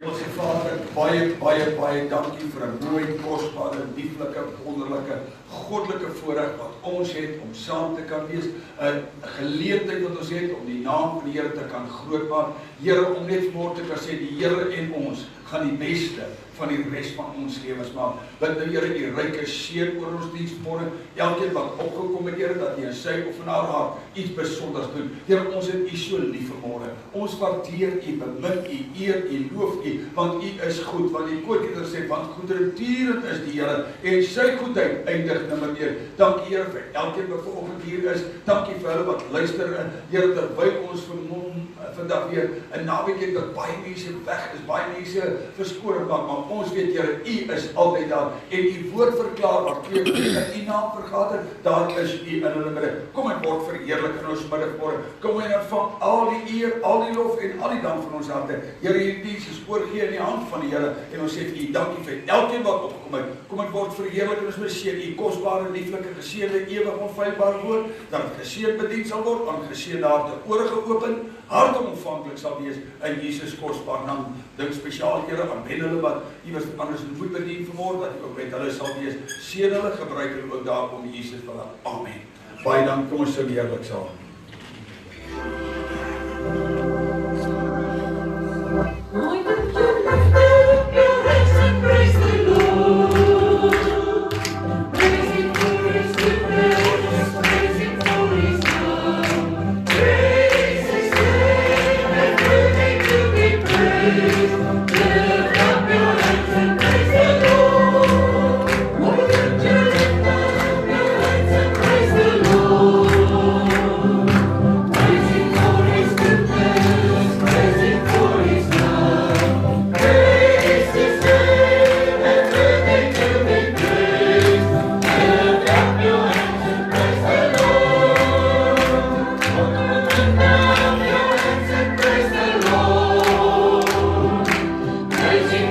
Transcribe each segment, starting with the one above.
Onze Vader, baie dankie vir 'n mooi, kosbare, lieflike, wonderlike, goddelike voorreg wat ons het om saam te kan wees, 'n geleentheid wat ons het om die naam van die Here te kan grootmaak. Here, om net vanmôre te kan sê, die Here en ons gaan die beste van die res van ons lewens maak. Bid nou Here, die ryke seën oor ons diens môre. Elkeen wat opgekom het, Here, dat hy in sy of in haar hart iets besonders doen. Here, ons het U so lief vanmôre. Ons waardeer U, bemin U, eer U, loof U, want U is goed. Want die Koorkieter sê, want goedertierend is die Here en sy goedheid eindig nimmer meer. Dankie Here vir elkeen wat vanoggend hier is. Dankie vir hulle wat luister. Here, terwyl ons vandag weer 'n naweek het dat baie mense weg is, baie mense verskoning maak, maar ons weet Here, U is altyd daar en U woord verklaar waar twee in U naam vergader, daar is U in hulle midde. Kom en word verheerlik in ons middagmôre. Kom en ontvang al die eer, al die lof en al die dank van ons harte. Here, hierdie diens is oorgee in die hand van die Here en ons sê vir U dankie vir elkeen wat opgekom het. Kom en word verheerlik in ons midde, seën U kosbare, lieflike, geseënde, ewig onfeilbare woord, dat geseën bedien sal word, aan geseënde harte ore geopen, harte ontvanklik sal wees in Jesus kosbare naam. Dink spesiaal Here aan hulle wat iewers anders moet bedien vanmôre, dat U ook met hulle sal wees. Seën hulle, gebruik hulle ook daar om Jesus wil. Amen. Baie dankie, kom ons sing heerlik saam. Praise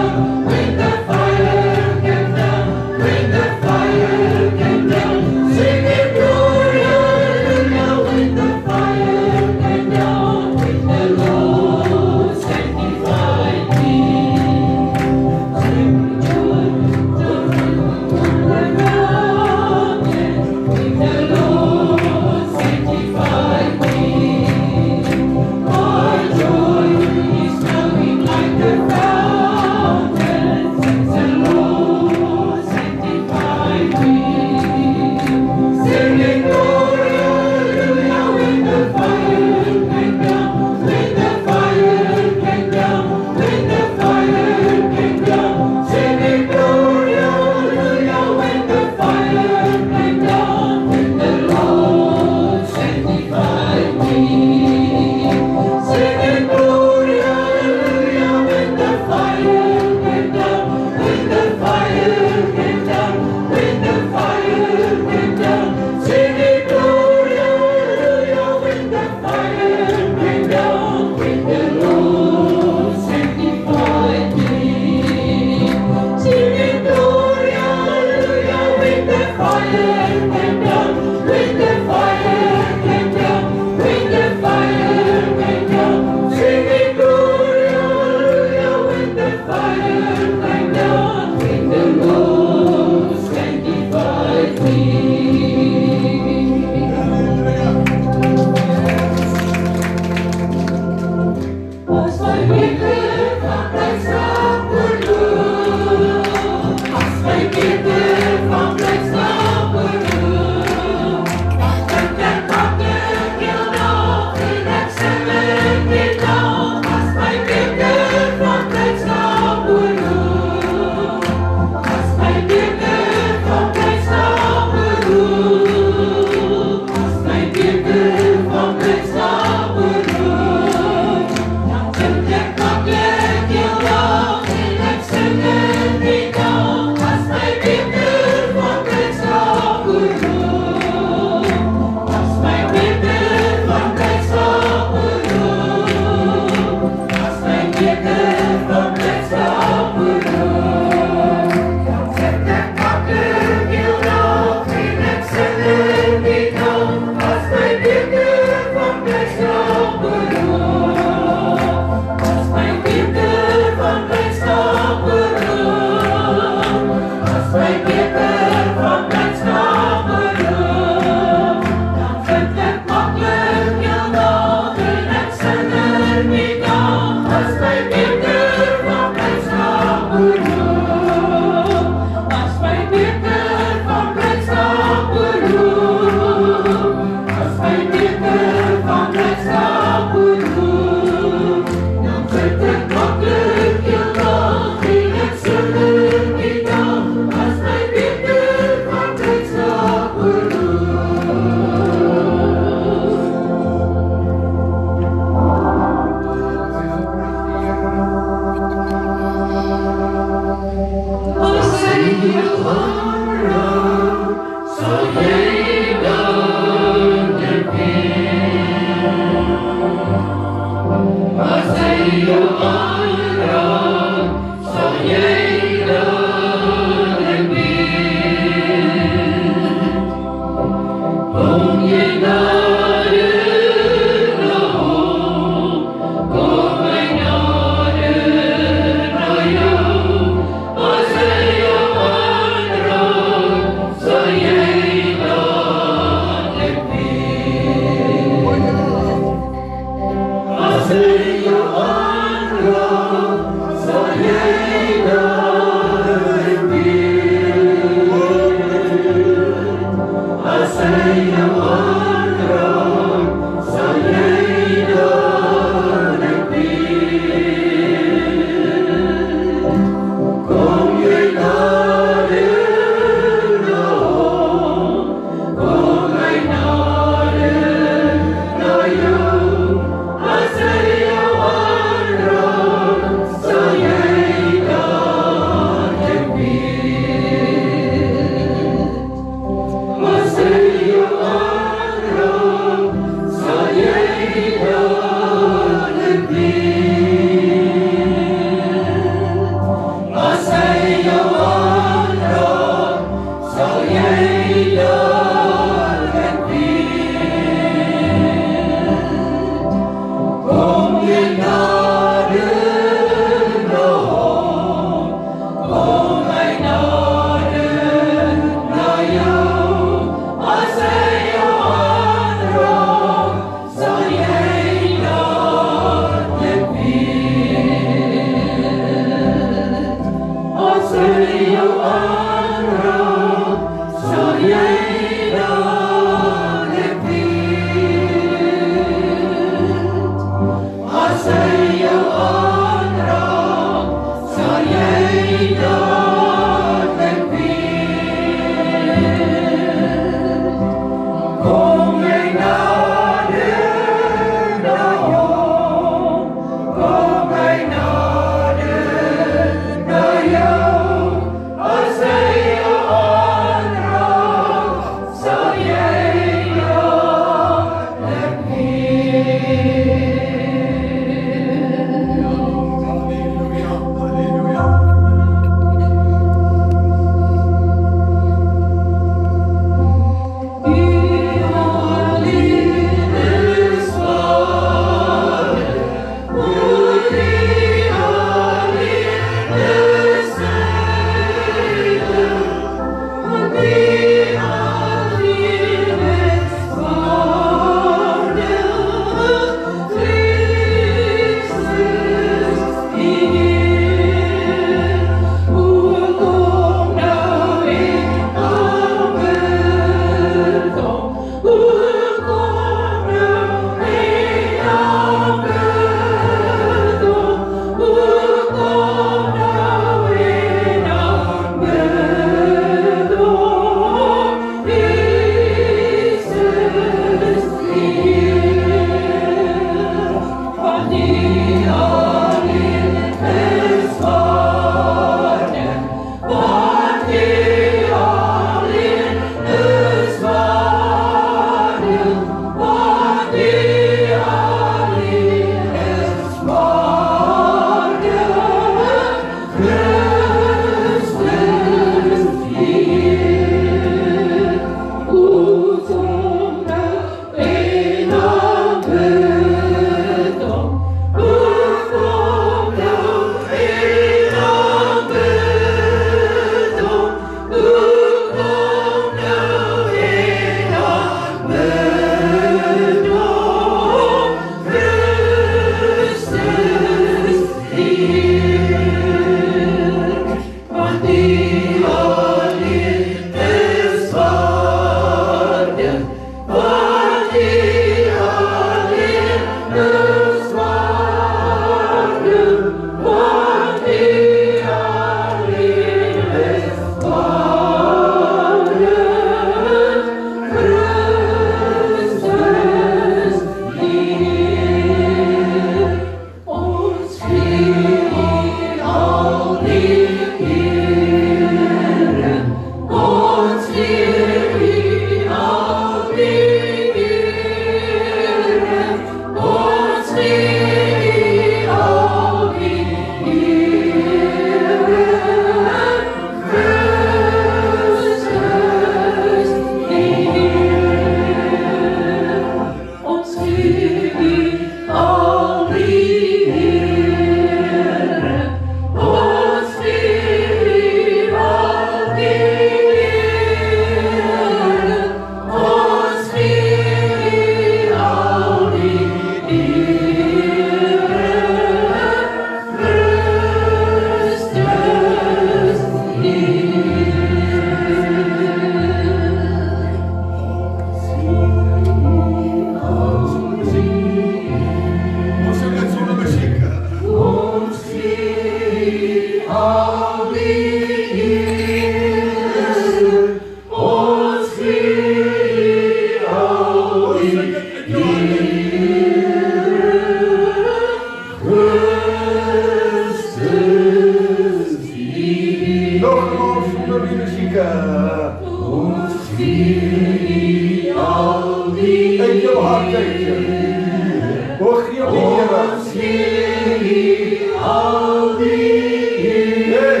apartheid, Here. O, gee op die Here. Ons gee al die eer.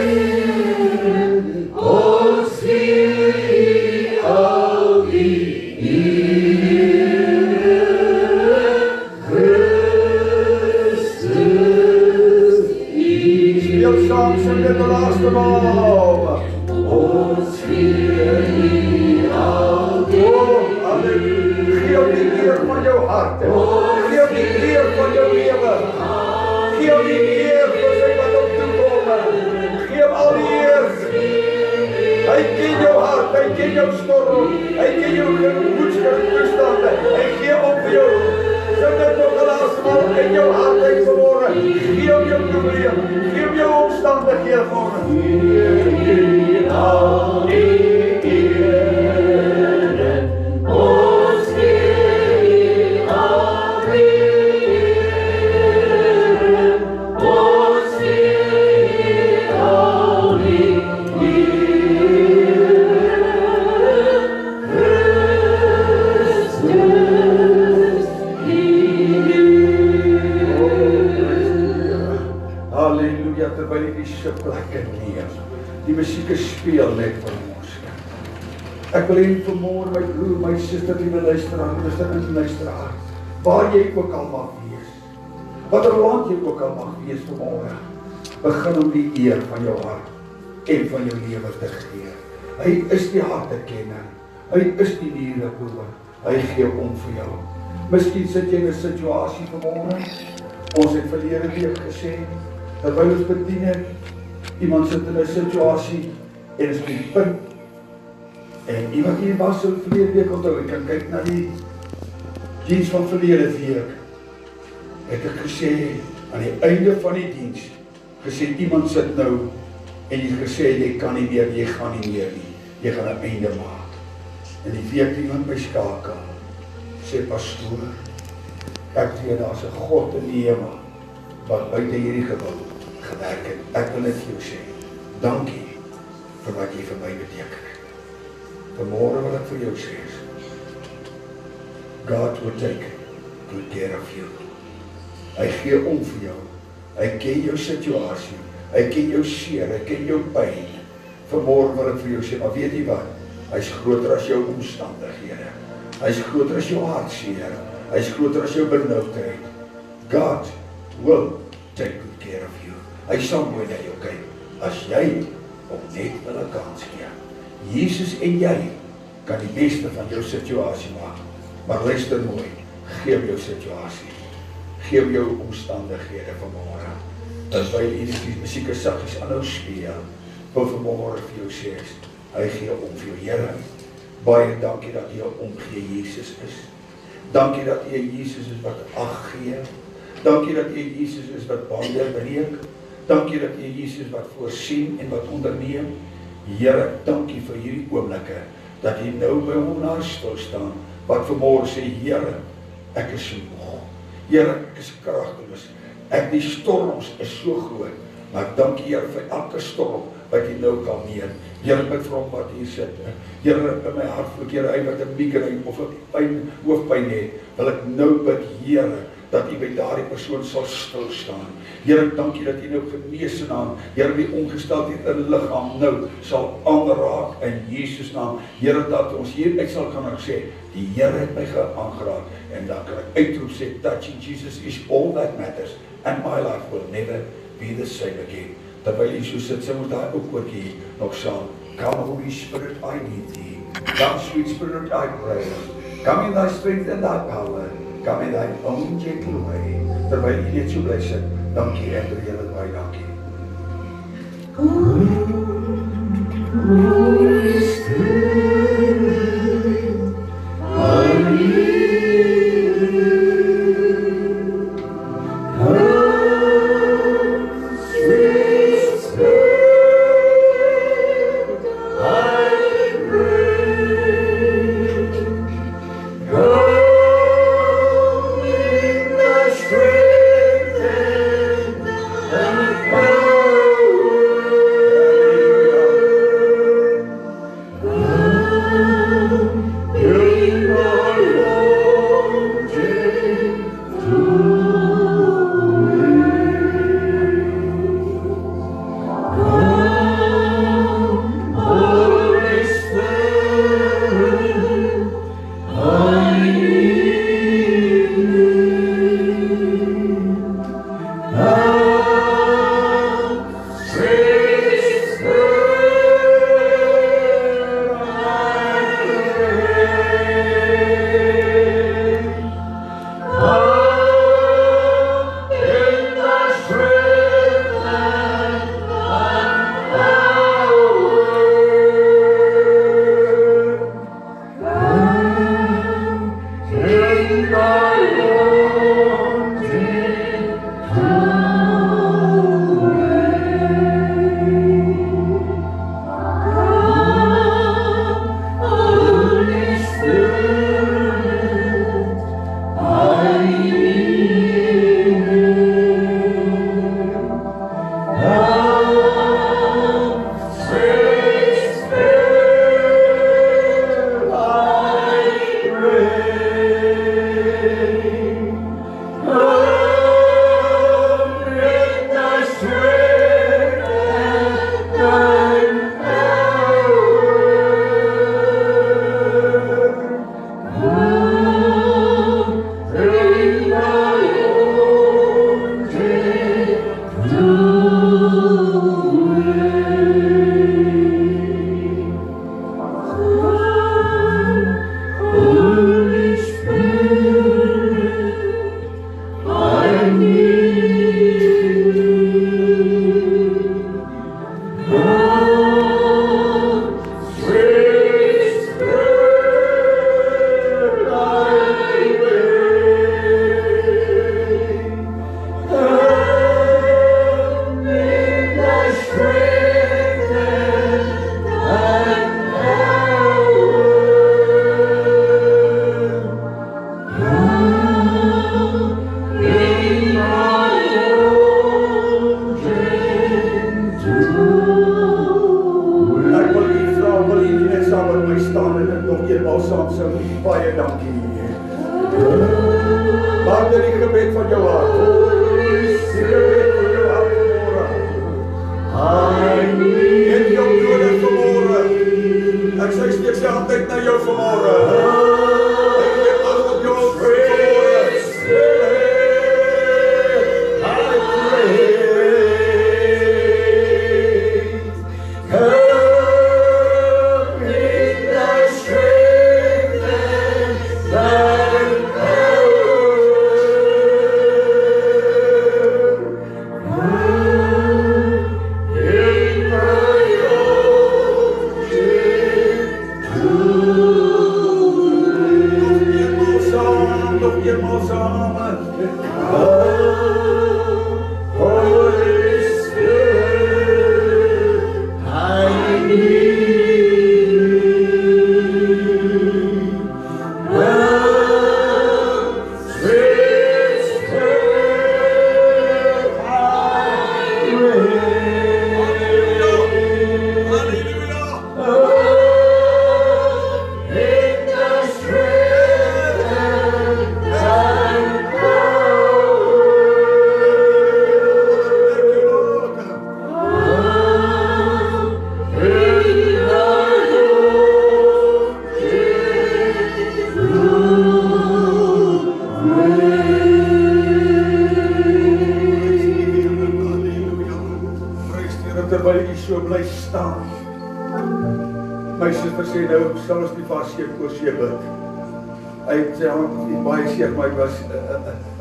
Ons gee al die eer. Christus hier. Speel saam, sing dit die laaste maal. Ons gee al die eer. Gee op die eer van jou hart. Gee op die eer van jou lewe. Gee op die eer vir sy wat op toekom. Gee op al die eer. Hy ken jou hart, hy ken jou storm, hy ken jou gemoedstoestande. Hy gee op vir jou. Sing dit nog 'n laaste maal in jou hart uit vanmôre. Gee op jou probleem, gee op jou omstandighede vanmôre. Gee al die eer. Ons gee al die eer. Ons gee al die Halleluja, terwyl die sitplekke neer. Die musiek speel net vir ons. Ek wil hê vanmôre my broer, my suster, liewe luisteraar, luisteraar, waar jy ook al mag wees, watter land jy ook al mag wees vanmôre, begin om die eer van jou hart en van jou lewe te gee. Hy is die hartekenner, hy is die niereboer, hy gee om vir jou. Miskien sit jy in 'n situasie vanmôre, ons het verlede week gesê, terwyl ons bedien het, iemand sit in 'n situasie en is op die punt. En iemand hier was so verlede week onthou, ek kan kyk na die diens van verlede week. Het ek gesê, aan die einde van die diens, gesê iemand sit nou, en jy gesê, jy kan nie meer, jy gaan nie meer nie, jy gaan 'n einde maak. En die week iemand my skakel, sê pastoor, ek weet daar's 'n God in die hemel, wat buite hierdie gebou gewerk het. Ek wil net vir jou sê, dankie vir wat jy vir my beteken het. Vanmôre wil ek vir jou sê, God will take good care of you. Hy gee om vir jou. Hy ken jou situasie. Hy ken jou seer, hy ken jou pyn. Vanmôre wil ek vir jou sê, maar weet jy wat? Hy's groter as jou omstandighede. Hy's groter as jou hartseer. Hy's groter as jou benoudheid. God will take good care of you. Hy sal mooi na jou kyk, as jy op net wil 'n kans gee. Jesus en jy kan die beste van jou situasie maak. Maar luister mooi, gee jou situasie. Gee jou omstandighede vanmôre. Terwyl hierdie musiek saggies aanhou speel, wil vanmôre vir jou sê, hy gee om vir jou. Here, baie dankie dat jy omgee Jesus is. Dankie dat jy Jesus is wat ag gee. Dankie dat jy Jesus is wat bande breek. Dankie dat jy Jesus wat voorsien en wat onderneem. Here, dankie vir hierdie oomblikke, dat jy nou by hom na stil staan, wat vanmôre sê, Here, ek is so moeg. Here, ek is kragteloos. Die storms is so groot, maar dankie Here vir elke storm, wat jy nou kalmeer. Here, bid vir hom wat hier sit. Here, in my hart voel, Here, hy wat 'n migraine of 'n hoofpyn het, wil ek nou bid, Here, dat jy by daardie persoon sal stil staan. Here, dankie dat jy nou genees naam, Here, die ongesteldheid in die liggaam nou sal aanraak in Jesus naam. Here, dat ons hier uit sal gaan sê, die Here het my aangeraak, en dan kan ek uitroep sê, touching Jesus is all that matters, and my life will never be the same again. Terwyl jy so sit, sing ons daai ook hier nog saam. Come, Holy Spirit, I need thee. Come, sweet Spirit, I pray. Come in thy strength and thy power. Come in thy own gentle way. Terwyl jy net so bly sit, dankie en vir julle baie dankie. Holy Spirit, I need thee. Come, sweet Spirit, I pray. Come in thy strength and thy power. Come in thy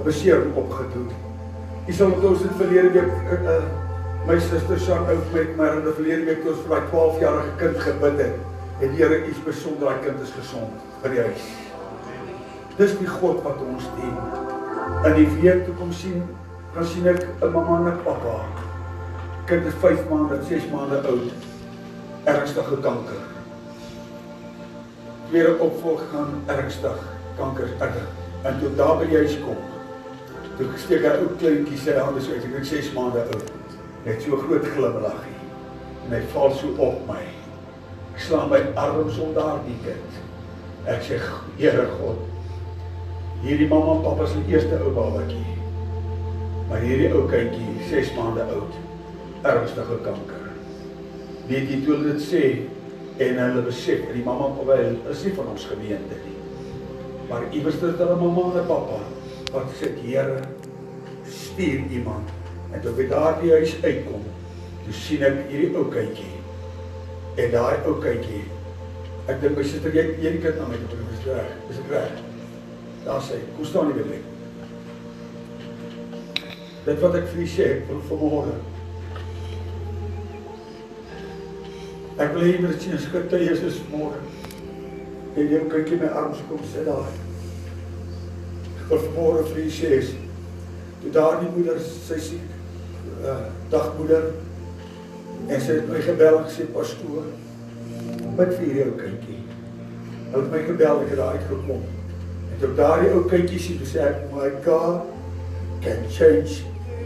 Besering opgedoen. Ek sal onthou ons het verlede week my suster Sjan ook met my in die verlede week toe ons vir die 12-jarige kind gebid het. En die Here iets besonder, daai kind is gesond by die huis. Dis die God wat ons dien. In die week toe kom sien, gaan sien ek 'n mamma en 'n pappa. Kind is 5 maande, 6 maande oud. Ernstige kanker. Tweede opvolg gaan ernstig kanker erg. En toe daar by die huis kom, toe steek hy ou kleintjie sy hande so uit, ek 6 maande oud, net so groot glimlaggie, en hy val so op my. Ek slaan my arms om daardie kind. Ek sê, Here God, hierdie mamma en papa is die eerste ou babatjie, maar hierdie ou kindjie, 6 maande oud, ernstige kanker. Weet jy toe hulle dit sê, en hulle besef, en die mamma en papa is nie van ons gemeente nie. Maar iewers is hulle mamma en pappa, wat sê, Here, stuur iemand. En toe by daardie huis uitkom, toe sien ek hierdie ou kykie. En daai ou kykie, ek dink my sister, jy die kind na my toe, is dit reg? Daar sê, kom staan nie met my. Dit wat ek vir u sê, vanmorgen. Ek wil hier met die skrifte lees is vanmorgen. En jy kyk in my arms kom, sê daar. Ek wil vanmorgen vir u sê, toe daar die moeder, sy siek, dagmoeder, en sy het my gebel en gesê, pastoor, bid vir hierdie ou kykie. Hy het my gebel, ek het daar uitgekom. En toe daar die ou kykie sien, sê ek, my God can change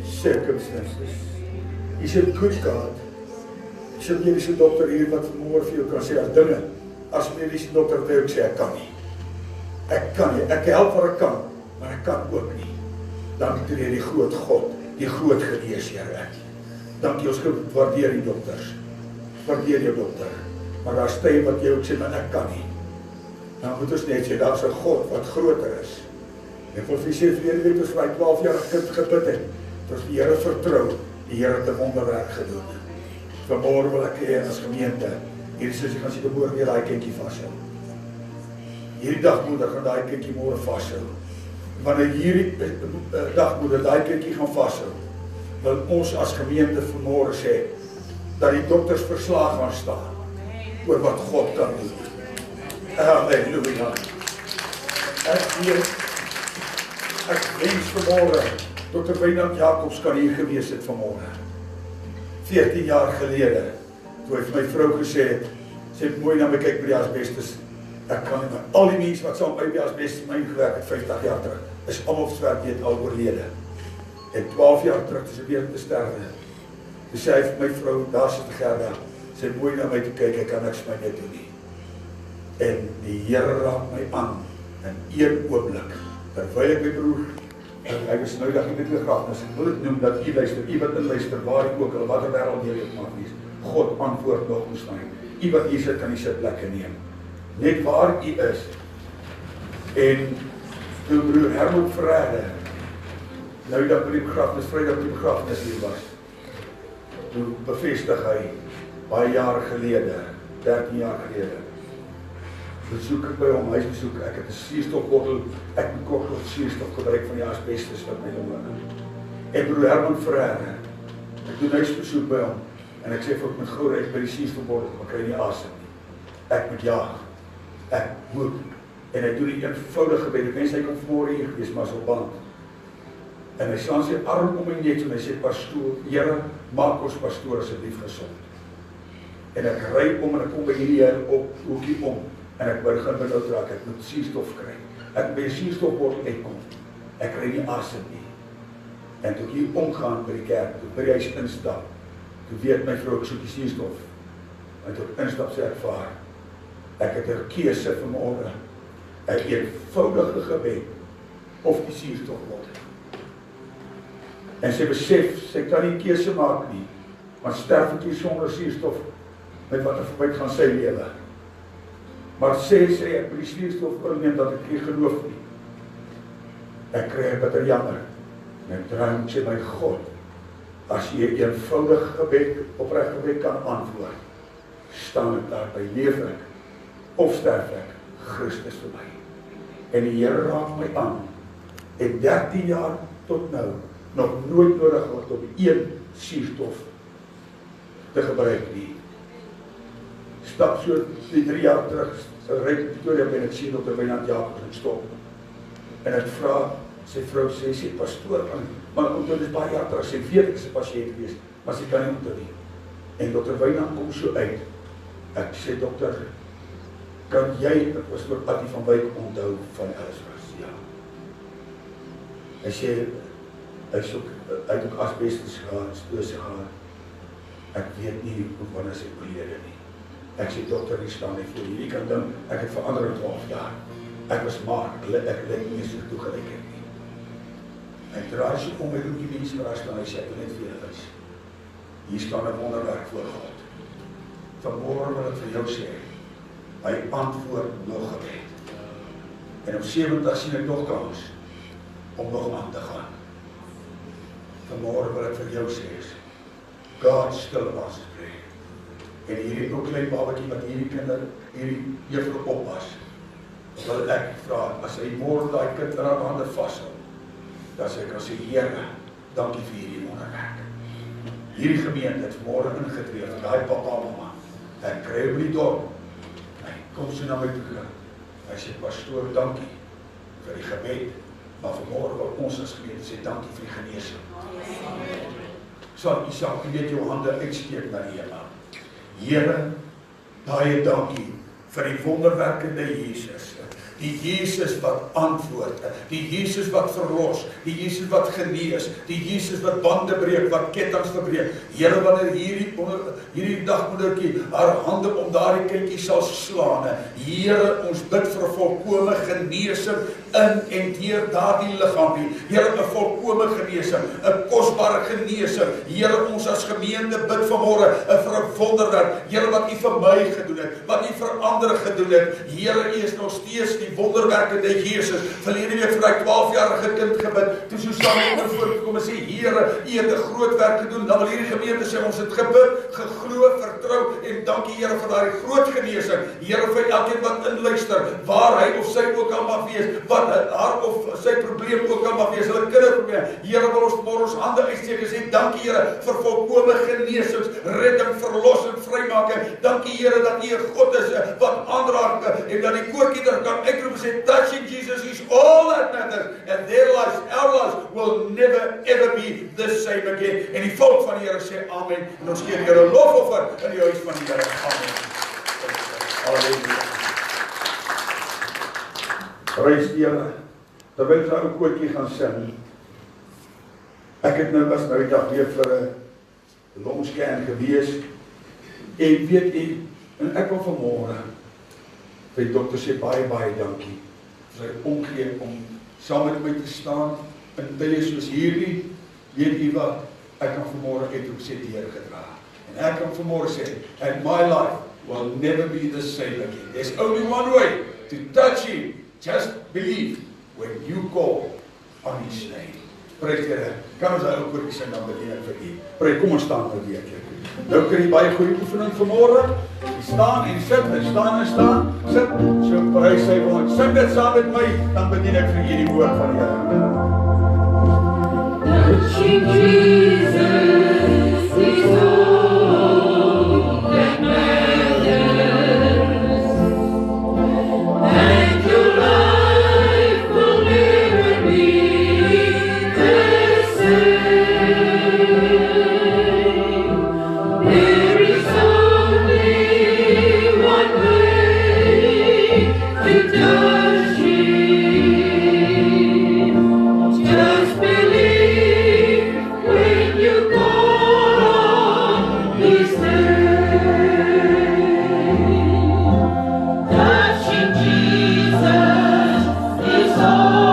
circumstances. He's a good God. Is 'n mediese dokter hier wat vanmôre vir jou kan sê, as dinge, as mediese dokter wil ek sê, ek kan nie. Ek kan nie, ek help wat ek kan, maar ek kan ook nie. Dankie vir die groot God, die groot geneesheer. Dankie, ons waardeer die dokters. Waardeer jou dokter. Maar daar stay wat jy ook sê, maar ek kan nie. Nou moet ons net sê, daar is 'n God wat groter is. En vir die sê, verlede week ons vir my 12-jarige kind gebid het, ons die Here vertrou, die Here het 'n wonderwerk gedoen. Vanmôre wil ek hê as gemeente, hierdie sussie gaan sy môre weer daai kindjie vashou. Hierdie dagmoeder gaan daai kindjie môre vashou. Wanneer hierdie dagmoeder daai kindjie gaan vashou, wil ons as gemeente vanmôre sê, dat die dokters verslaag gaan staan, oor wat God kan doen. Halleluja. Ek wens vanmôre, Dr. Wynand Jacobs kan hier gewees het vanmôre. 14 jaar gelede, toe hy vir my vrou gesê het, sy het mooi na my kyk by die asbestes, ek kan nie, maar al die mense wat saam by die asbestes my gewerk het, 50 jaar terug, is almal swerk weet al oorlede. En 12 jaar terug, toe sy weer te sterwe, toe sê hy vir my vrou, daar sit Gerda, sy het mooi na my te kyk, ek kan niks my net doen nie. En die Here raak my aan, in een oomblik, terwyl ek my broer, hy was nou dag nie met begrafnis, ek wil dit noem dat u luister, u wat inluister, waar ek ook, wat 'n wêreld jy dit mag wees, God antwoord nog ons na. U wat hier sit, kan die sitplekke neem. Net waar u is. En toe broer Herman Vrede, nou dat by die begrafnis, Vrydag by die begrafnis hier was, toe bevestig hy, baie jare gelede, 13 jaar gelede, besoek ek by hom, huisbesoek, ek het 'n suurstofbottel, ek moet kort suurstof gebruik van die asbestes wat my longe. En broer Herman Vrede, ek doen huisbesoek by hom, en ek sê vir ek moet gou ry by die suurstofbottel, maar kry nie asem nie. Ek moet jaag, ek moet, en hy doen die eenvoudige gebed, ek wens hy kom vanmôre hier gewees, maar is op band. En hy slaan sy arm om my nek, en hy sê, pastoor, Here, maak ons pastoor asseblief gesond. En ek ry om, en ek kom by hierdie op, hoekie om, en ek begin benoud raak, ek moet suurstof kry. Ek by die suurstofbottel uitkom, ek kry nie asem nie. En toe ek hier omgaan by die kerk, toe by die huis instap, toe weet my vrou, ek soek die suurstof. En toe ek instap, sê ek vir haar, ek het 'n keuse vanmôre, 'n eenvoudige gebed, of die suurstofbottel. En sy besef, sy kan nie keuse maak nie, maar sterf ek hier sonder suurstof, met wat er voorbij gaan sy lewe. Maar sê ek by die suurstof oorneem dat ek nie geloof nie. Ek kry 'n bitter jammer. En ek droom, sê my God, as jy 'n eenvoudige gebed, opreg gebed kan antwoord, staan ek daar by, leef ek, of sterf ek, Christus vir my. En die Here raak my aan, en 13 jaar tot nou, nog nooit nodig gehad om 1 suurstof te gebruik nie. Stap so 3 jaar terug, ry Pretoria en ek sien Dr. Wynand Jacobs en stop. En ek vra, sy vrou sê, pastoor, maar onthou dit baie jaar terug, sy weet ek is 'n pasiënt gewees, maar sy kan nie onthou nie. En Dr. Wynand kom so uit. Ek sê, dokter, kan jy Pastoor Attie van Wyk onthou van Ellisras? Ja. Hy sê, hy het ook asbestes gehad, stose gehad. Ek weet nie hoe wanneer sy oorlede nie. Ek sê, dokter, hier staan nie voor jy kan dink, ek het verander in 12 jaar. Ek was maar, ek lyk nie so toegelyk het nie. Ek draai so om my roep die mense waar staan, hy sê, ek wil net vir julle wys. Hier staan 'n wonderwerk voor God. Vanmôre wil ek vir jou sê, hy antwoord nog gebed. En op 70 sien ek nog kans om nog aan te gaan. Vanmorgen wil ek vir jou sê is, God still wants to pray. En hierdie ook klein babatjie wat hierdie juffrou oppas, wil ek vra, as hy môre daai kind in haar hande vashou, dan sê ek, Here, dankie vir hierdie onderwerp. Hierdie gemeente het môre ingetree, daai papa en mamma, ek kry op die dorp, hy kom so na my toe, hy sê, pastoor, dankie vir die gebed, maar vanmôre wil ons as gemeente sê, dankie vir die genesing. Sal Isak, jy weet jou hande uitsteek na die Here. Here, baie dankie vir die wonderwerkende Jesus. Die Jesus wat antwoord, die Jesus wat verlos, die Jesus wat genees, die Jesus wat bande breek, wat kettinge verbreek. Here, wanneer hierdie dagmoedertjie haar hande om daardie kindjie sal slaan, Here, ons bid vir 'n volkome genesing in en deur daardie liggaampie. Here, 'n volkome genesing, 'n kosbare genesing. Here, ons as gemeente bid vanmôre vir 'n wonderwerk. Here, wat U vir my gedoen het, wat U vir ander gedoen het. Here, U is nog steeds die wonderwerkende Jesus. Verlede week vir daai 12-jarige kind gebid, toe Susanne voorgekom en sê, Here, U het 'n groot werk gedoen. Dan wil hierdie gemeente sê, ons het gebid, geglo, vertrou en dankie Here vir daai groot genesing. Here, vir elkeen wat inluister, waar hy of sy ook al mag wees, wat haar of sy probleem ook al mag wees, hulle kinderprobleem. Here, wil ons môre ons hande uitsteek en sê, dankie Here vir volkome genesings, redding, verlossing, vrymaking. Dankie Here dat U 'n God is wat aanraak en dat die koorkieter kan uitroep en sê, touching Jesus is all that matters, and their lives, our lives, will never ever be the same again. En die volk van die Here sê amen, en ons gee die Here lofoffer in die huis van die Here. Amen. Halleluja. Prys die Here. Terwyl sy ou kootjie gaan sing. Ek het nou was nou die dag weer vir 'n longscan gewees. En weet u, en ek wil vanmôre vir die dokter sê baie dankie vir sy omgee om saam met my te staan in tye soos hierdie. Weet u wat, ek kan vanmôre uitroep sê deur gedra. En ek kan vanmôre sê, and my life will never be the same again. There's only one way to touch Him. Just believe when you call on His name. Prys die Here. Kan ons ou koortjie sing dan bedien ek vir U. Prys, kom ons staan vir weer. Nou kry jy baie goeie oefening vanmôre. Jy staan en sit, en staan en staan, sit. So prys hy vir ons. Sing dit saam met my, dan bedien ek vir U die woord van die Here. Touching Jesus is all that matters. And your life will never be the same. There is only one way to touch Him. Just believe when you call on His name. Touching Jesus is all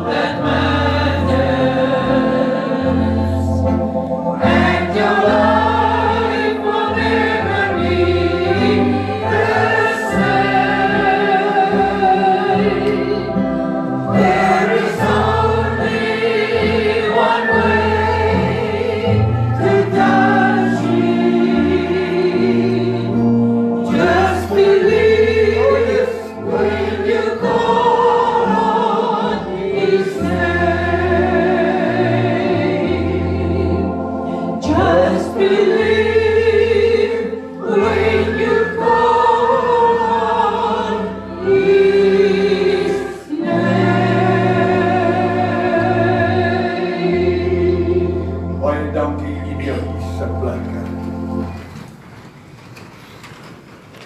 that matters. And your life will never be the same. There is only one way to touch Him. Just believe when you call on His name. Just believe when you call on His name. Baie dankie in hierdie plek.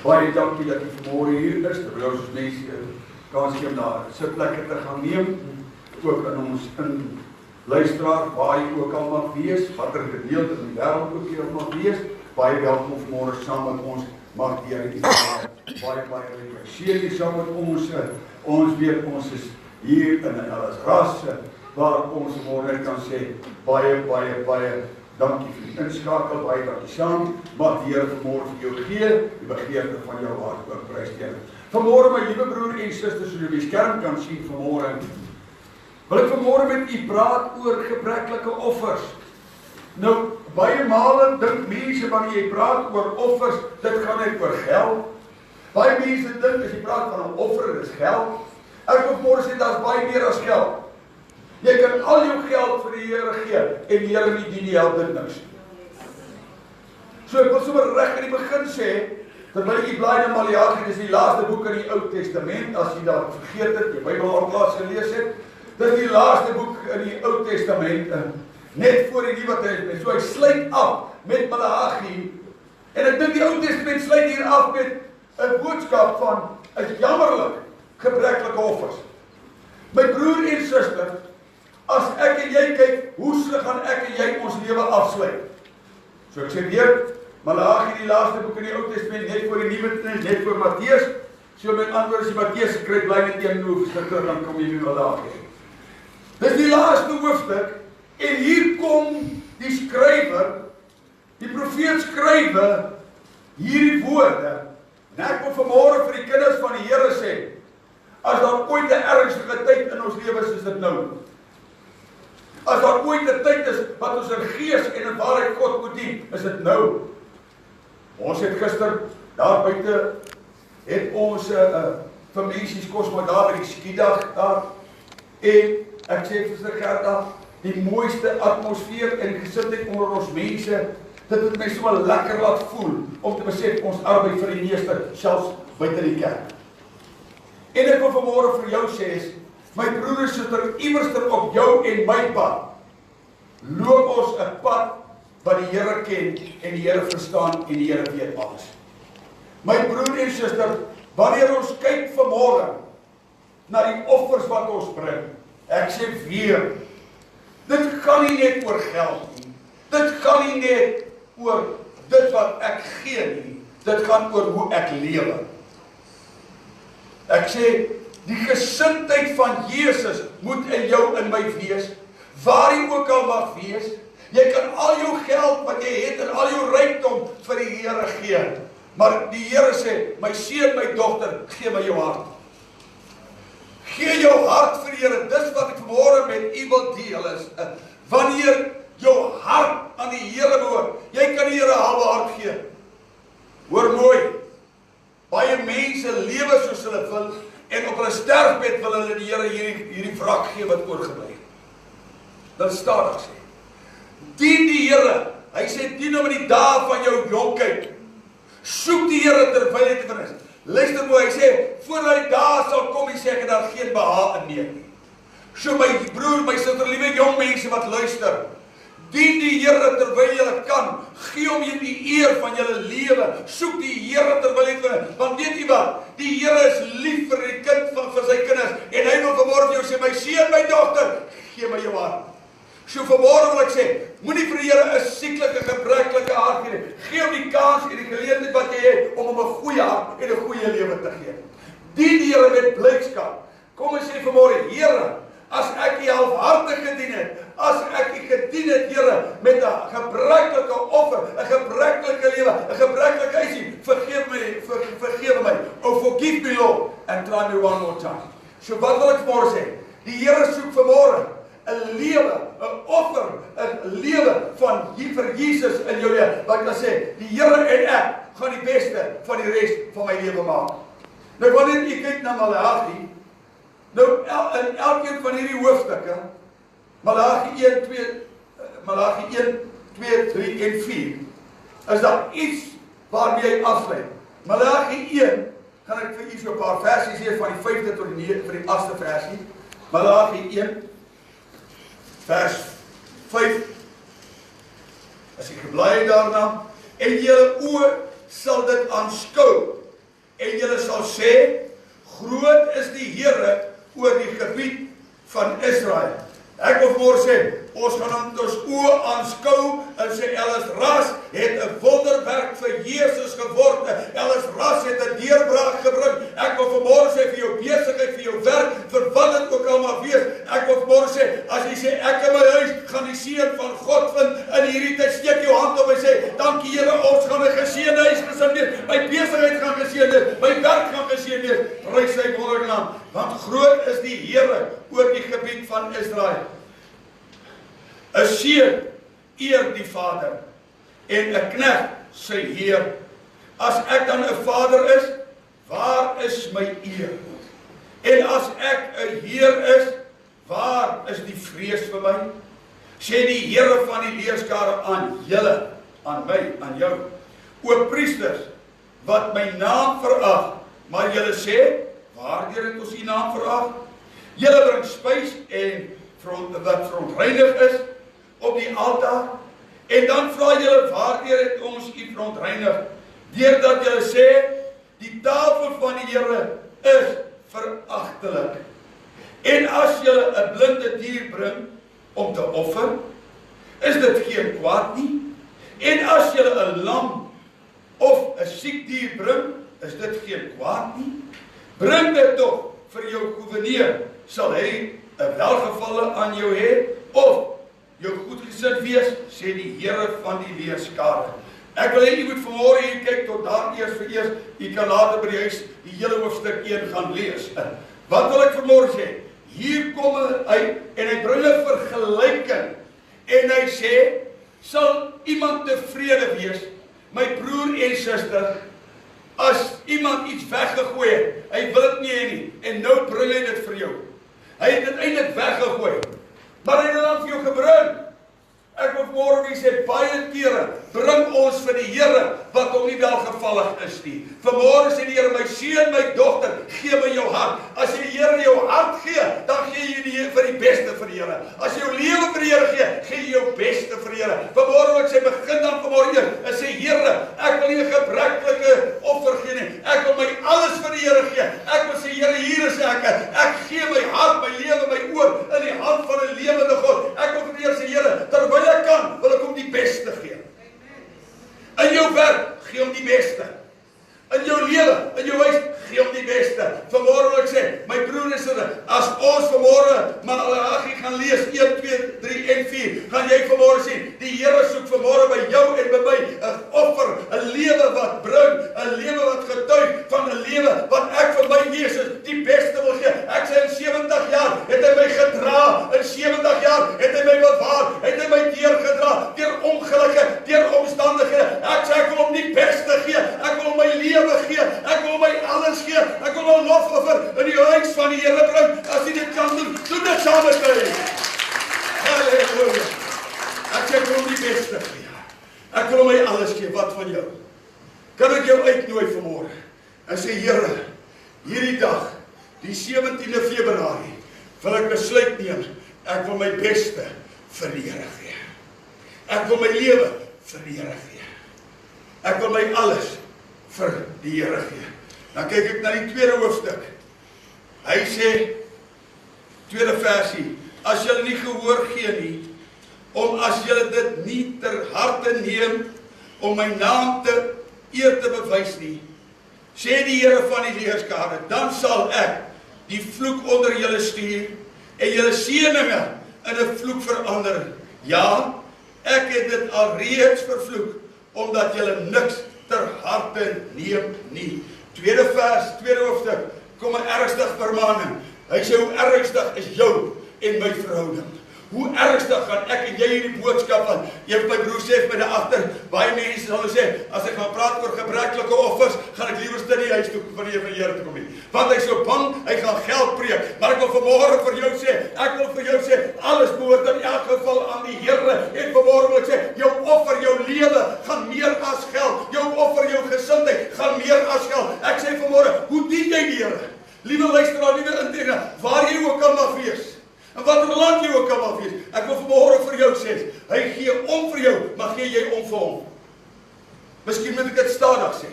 Baie dankie dat jy vanmôre hier is, terwyl ons mense kans gee om na sitplekke te gaan neem, ook in ons luisteraar, waar jy ook al mag wees, watter gedeelte in die wêreld ook jy mag wees, baie welkom vanmôre saam met ons, mag die Here u baie lief. Seën jy saam met ons, ons weet ons is hier in Ellisras, waar ons vanmôre kan sê, baie dankie vir die inskakel, baie dankie saam, mag die Here vanmôre vir jou gee, die begeerte van jou hart ook, prys die Here. Vanmôre my liewe broer en susters, soos jy op die skerm kan sien vanmôre, wil ek vanmôre met u praat oor gebreklike offers. Nou, baie male dink mense wanneer jy praat oor offers, dit gaan net oor geld. Baie mense dink as jy praat van 'n offer, dit is geld. Ek wil vanmôre sê dat is baie meer as geld. Jy kan al jou geld vir die Here gee en die Here nie dien nie, help dit niks. So ek wil sommer reg in die begin sê, terwyl jy blaai na Maleagi, dis die laaste boek in die Ou Testament, as jy dat vergeet het, jy Bybel al klaar gelees het, dis die laaste boek in die Ou Testament, net voor die Nuwe Testament. So hy sluit af met Maleagi, en ek dink die Ou Testament sluit hier af met 'n boodskap van 'n jammerlik gebreklike offers. My broer en suster, as ek en jy kyk, hoe gaan ek en jy ons lewe afsluit? So ek sê weer, Maleagi die laaste boek in die Ou Testament, net voor die Nuwe Testament, net voor Matteus. So met ander as jy Matteus gekry, bly net een hoofstuk, dan kom jy by Maleagi. Dis die laaste hoofstuk, en hier kom die skrywer, die profeet skrywe, hierdie woorde. En ek wil vanmôre vir die kinders van die Here sê, as daar ooit 'n ernstige tyd in ons lewens is dit nou. As daar ooit 'n tyd is wat ons in gees en in waarheid God moet dien, is dit nou. Ons het gister daar buite het ons vir mensies kos maar daar by die skiedag daar, en ek sê vir Suster Gerda, die mooiste atmosfeer en gesindheid onder ons mense, dit het my so lekker laat voel om te besef ons arbei vir die meester selfs buite die kerk. En ek wil vanmôre vir jou sê, my broer en suster, iewers op jou en my pad, loop ons 'n pad wat die Here ken en die Here verstaan en die Here weet alles. My broer en suster, wanneer ons kyk vanmôre na die offers wat ons bring, ek sê weer, dit gaan nie net oor geld nie. Dit gaan nie net oor dit wat ek gee nie. Dit gaan oor hoe ek lewe. Ek sê, die gesindheid van Jesus moet in jou en my wees, waar jy ook al mag wees. Jy kan al jou geld wat jy het en al jou rykdom vir die Here gee. Maar die Here sê, my seun, my dogter, gee my jou hart. Gee jou hart vir die Here. Dis wat ek vanmôre met u wil deel is. Wanneer jou hart aan die Here behoort, jy kan die Here 'n halwe hart gee. Hoor mooi, baie mense lewe soos hulle wil, en op hulle sterfbed wil hulle die Here hierdie wrak gee wat oorgebly het. Dan stadig sê, dien die Here. Hy sê, dien hom in die dae van jou jonkheid. Soek die Here terwyl hy te vind is. Luister mooi, hy sê, voordat die dae sal kom, hy sê, ek het daar geen behaag in nie. So my broer, my suster, liewe jong mense wat luister, dien die Here terwyl jy kan, gee hom jy die eer van julle lewe, soek die Here terwyl jy kan, want weet jy wat, die Here is lief vir die kind vir sy kinders, en hy wil vanmôre vir jou sê, my seun, my dogter, gee my jou hart. So vanmôre wil ek sê, moenie vir die Here 'n sieklike, gebreklike hart gee. Gee hom die kans en die geleentheid wat jy het om hom 'n goeie hart en 'n goeie lewe te gee. Dien die Here met blydskap. Kom en sê vanmôre, Here, as ek U halfhartig gedien het, as ek U gedien het, Here, met 'n gebreklike offer, 'n gebreklike lewe, 'n gebreklike eisie, vergewe my. Oh, forgive me, Lord, and try me one more time. So wat wil ek vanmôre sê? Die Here soek vanmôre 'n lewe, 'n offer, 'n lewe van vir Jesus in jou lewe. Wat ek sê, die Here en ek gaan die beste van die res van my lewe maak. Nou wanneer jy kyk na Maleagi, nou in elkeen van hierdie hoofstukke, Maleagi 1, 2, 3 en 4, is daar iets waarmee hy afsluit. Maleagi 1, gaan ek vir u so 'n paar versies hier van die 5de tot die 8ste versie. Maleagi 1, vers 5, as jy gebly daarna, en julle oë sal dit aanskou, en julle sal sê, groot is die Here oor die gebied van Israel. Ek wil vanmôre sê, ons gaan hom met ons oë aanskou, en sê, Ellisras het 'n wonderwerk vir Jesus geword, Ellisras het 'n deurbraak gebring. Ek wil vanmôre sê, vir jou besigheid, vir jou werk, vir wat dit ook al mag wees, ek wil vanmôre sê, as jy sê, ek in my huis gaan die seën van God vind, in hierdie tyd, steek jou hand op en sê, dankie dankie Here, ons gaan 'n geseënde huisgesin wees, my besigheid gaan geseën wees, my werk gaan geseën wees, prys sy wonderlike naam, want groot is die Here oor die gebied van Israel. 'n Seun eer die Vader, en 'n knegt sy Heer. As ek dan 'n vader is, waar is my eer? En as ek 'n Heer is, waar is die vrees vir my? Sê die Here van die leerskare aan julle, aan my, aan jou, o priesters, wat my naam verag, maar julle sê, waardeur het ons die naam verag? Julle bring spys en wat verontreinig is op die altaar, en dan vra julle, waardeur het ons u verontreinig? Deurdat julle sê, die tafel van die Here is veragtelik. En as julle 'n blinde dier bring om te offer, is dit geen kwaad nie. En as julle 'n lam of 'n siek dier bring, is dit geen kwaad nie. Bring dit tog vir jou gouverneur, sal hy 'n welgevalle aan jou hê, of jou goedgesind wees, sê die Here van die leerskare. Ek wil hê, jy moet vanmôre hier kyk tot daar eers vir eers, jy kan later by die huis die hele hoofstuk 1 gaan lees. Wat wil ek vanmôre sê? Hier kom hy, en hy bring 'n vergelyking, en hy sê, sal iemand tevrede wees, my broer en suster, as iemand iets weggegooi het, hy wil dit nie hê nie, en nou bring hy dit vir jou. Hy het dit eintlik weggegooi, maar hy het dit dan vir jou gebring. Ek wil vanmôre weer sê, baie kere bring ons vir die Here wat hom nie welgevallig is nie. Vanmôre sê die Here, my seun, my dogter, gee my jou hart. As jy die Here jou hart gee, dan gee jy vir die beste vir die Here. As jy jou lewe vir die Here gee, gee jy jou beste vir die Here. Vanmôre wil ek sê, begin dan vanmôre eers en sê, Here, ek wil nie 'n gebreklike offer gee nie. Ek wil my alles vir die Here gee. Ek wil sê, Here, hier is ek gee my hart, my lewe, my oor in die hand van 'n lewende God. Ek wil vir die Here sê, Here, terwyl ek kan, wil ek hom die beste gee. In jou werk, gee hom die beste. In jou lewe, in jou huis, gee hom die beste. Vanmôre wil ek sê, my broer en suster, as ons vanmôre Malachi gaan lees, 1, 2, 3 en 4, gaan jy vanmôre sien, die Here soek vanmôre by jou en by my 'n offer, 'n lewe wat bring, 'n lewe wat getuig van 'n lewe wat ek vir my Jesus die beste wil gee. Ek sê in 70 jaar het hy my gedra, in 70 jaar het hy my bewaar, het hy my deurgedra, deur ongelukke, deur omstandighede. Ek sê ek wil hom die beste gee, ek wil hom my lewe gee, ek wil hom my alles gee, ek wil hom lofoffer in die huis van die Here bring. As jy dit kan doen, doen dit saam met my. Halleluja. Ek sê ek wil hom die beste gee. Ek wil hom my alles gee, wat van jou? Kan ek jou uitnooi vanmôre en sê, Here, hierdie dag, die 17de Februarie, wil ek besluit neem, ek wil my beste vir die Here gee. Ek wil my lewe vir die Here gee. Ek wil my alles vir die Here gee. Dan kyk ek na die tweede hoofstuk. Hy sê, tweede versie, as julle nie gehoor gee nie, as julle dit nie ter harte neem, om my naam te eer te bewys nie, sê die Here van die leerskare, dan sal ek die vloek onder julle stuur, en julle seëninge in 'n vloek verander. Ja, ek het dit alreeds vervloek, omdat julle niks ter harte neem nie. Tweede vers, tweede hoofstuk, kom 'n ernstig vermaning. Hy sê, hoe ernstig is jou en my verhouding? Hoe ernstig gaan ek en jy hierdie boodskap van, jy my broer sê vir my daar agter, baie mense sal sê, as ek gaan praat oor gebreklike offers, gaan ek liewer in die huis toe van die Here toe kom nie. Want hy is so bang, hy gaan geld preek. Maar ek wil vanmôre vir jou sê, alles behoort in elk geval aan die Here. En vanmôre wil ek sê, jou offer, jou lewe, gaan meer as geld. Jou offer, jou gesindheid, gaan meer as geld. Ek sê vanmôre, hoe dien jy die Here? Liewe luisteraar, liewe interne, waar jy ook al mag wees, en watter land jy ook al mag wees, ek wil vanmôre vir jou sê, hy gee om vir jou, maar gee jy om vir hom? Miskien moet ek dit stadig sê.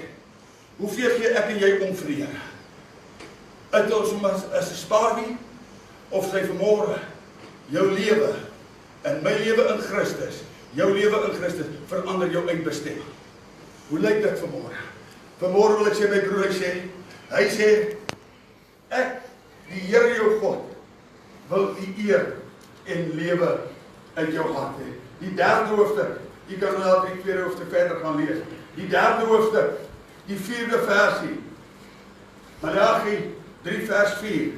Hoeveel gee ek en jy om vir die Here? Uit ons as 'n spaarwie, of sy vanmôre, jou lewe, en my lewe in Christus, jou lewe in Christus, verander jou uitbestemming. Hoe lyk dit vanmôre? Vanmôre wil ek sê, my broer, hy sê, ek, die Here jou God, wil die eer en lewe uit jou hart hê. Die derde hoofstuk, Jy kan nou die tweede hoofstuk verder gaan lees. Die derde hoofstuk, die vierde versie. Maleagi 3 vers 4.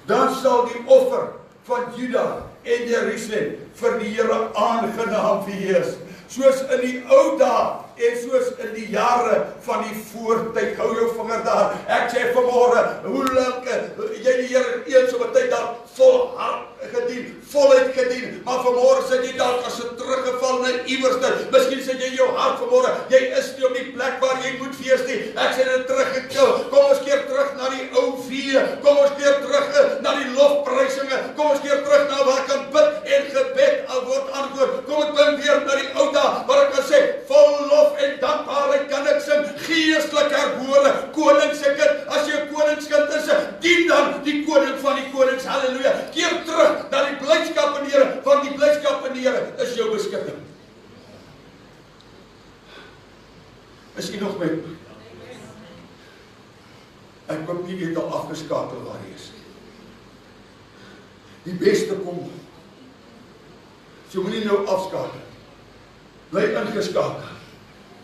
Dan sal die offer van Juda en Jerusalem vir die Here aangenaam wees, soos in die ou dae en soos in die jare van die voortyd. Hou jou vinger daar. Ek sê vanmôre, hoe lank jy die Here eens op 'n tyd daar volhard gedien, voluit gedien, maar vanmôre sit jy dalk as 'n teruggeval na iewerste. Miskien sit jy in jou hart vanmôre, jy is nie op die plek waar jy moet wees nie. Ek sê dit teruggekill. Kom ons keer terug na die ou vee. Kom ons keer terug na die lofprysinge. Kom ons keer terug na waar kan bid en gebed al word antwoord. Kom ek bring weer na die ou dae waar ek kan sê vol lof en dankbaarheid kan ek sing, geestelik herbore, koning se kind. As jy 'n koningskind is, dien dan die koning van die konings. Halleluja. Keer terug na die blydskap in die Here, want die blydskap in die Here is jou beskutting. Is jy nog met my? Ek hoop nie jy het al afgeskakel waar jy is. Die beste kom. So moenie nou afskakel. Bly ingeskakel.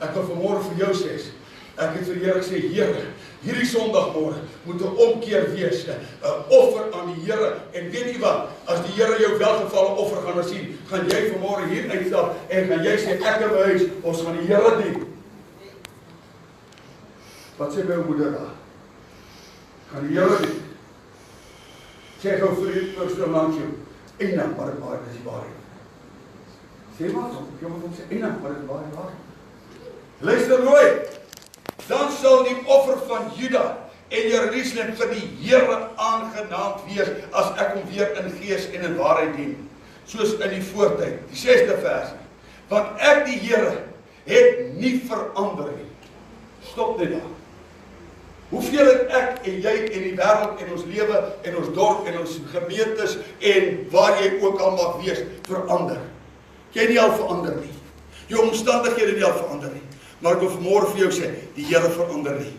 Ek wil vanmôre vir jou sê, ek het vir die Here gesê, Here, hierdie Sondagmôre moet 'n omkeer wees, 'n offer aan die Here. En weet jy wat? As die Here jou welgevalle offer gaan sien, gaan jy vanmôre hier uitstap en gaan jy sê, ek en my huis, ons gaan die Here dien. Wat sê my moeder daar? Gaan die Here dien. Sê gou vir die persoon langs jou, eendag, maar dit is die waarheid. Sê maar, jy moet hom sê, eendag, maar dit is die waarheid. Luister mooi, dan sal die offer van Juda en Jerusalem vir die Here aangenaam wees, as ek hom weer in gees en in waarheid dien, soos in die voortyd, die 6de versie, want ek die Here het nie verander nie. Stop dit daar. Hoeveel het ek en jy en die wêreld en ons lewe en ons dorp en ons gemeentes en waar jy ook al mag wees, verander? Jy nie al verander nie. Jou omstandighede nie al verander nie. Maar ek wil vanmôre vir jou sê, die Here verander nie.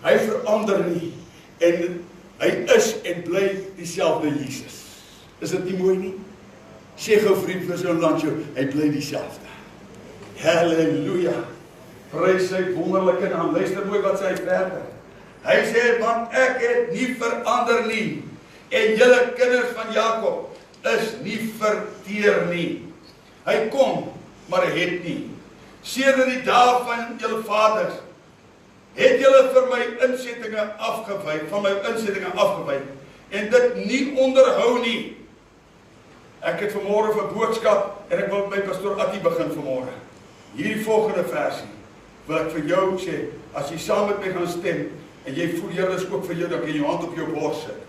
Hy verander nie. En hy is en bly dieselfde Jesus. Is dit nie mooi nie? Sê gou vriend vir so langs jou, hy bly dieselfde. Halleluja. Prys sy wonderlike naam. Luister mooi wat sê hy verder. Hy sê, want ek het nie verander nie. En julle kinders van Jakob is nie verteer nie. Hy kom, maar hy het nie. Sedert die dae van julle vaders, het julle vir my insettinge afgewyk, van my insettinge afgewyk, en dit nie onderhou nie. Ek het vanmôre vir boodskap, en ek wil met Pastoor Attie begin vanmôre. Hierdie volgende versie, wil ek vir jou sê, as jy saam met my gaan stem, en jy voel Here is ook vir jou, dan kan jy jou hand op jou bors sit.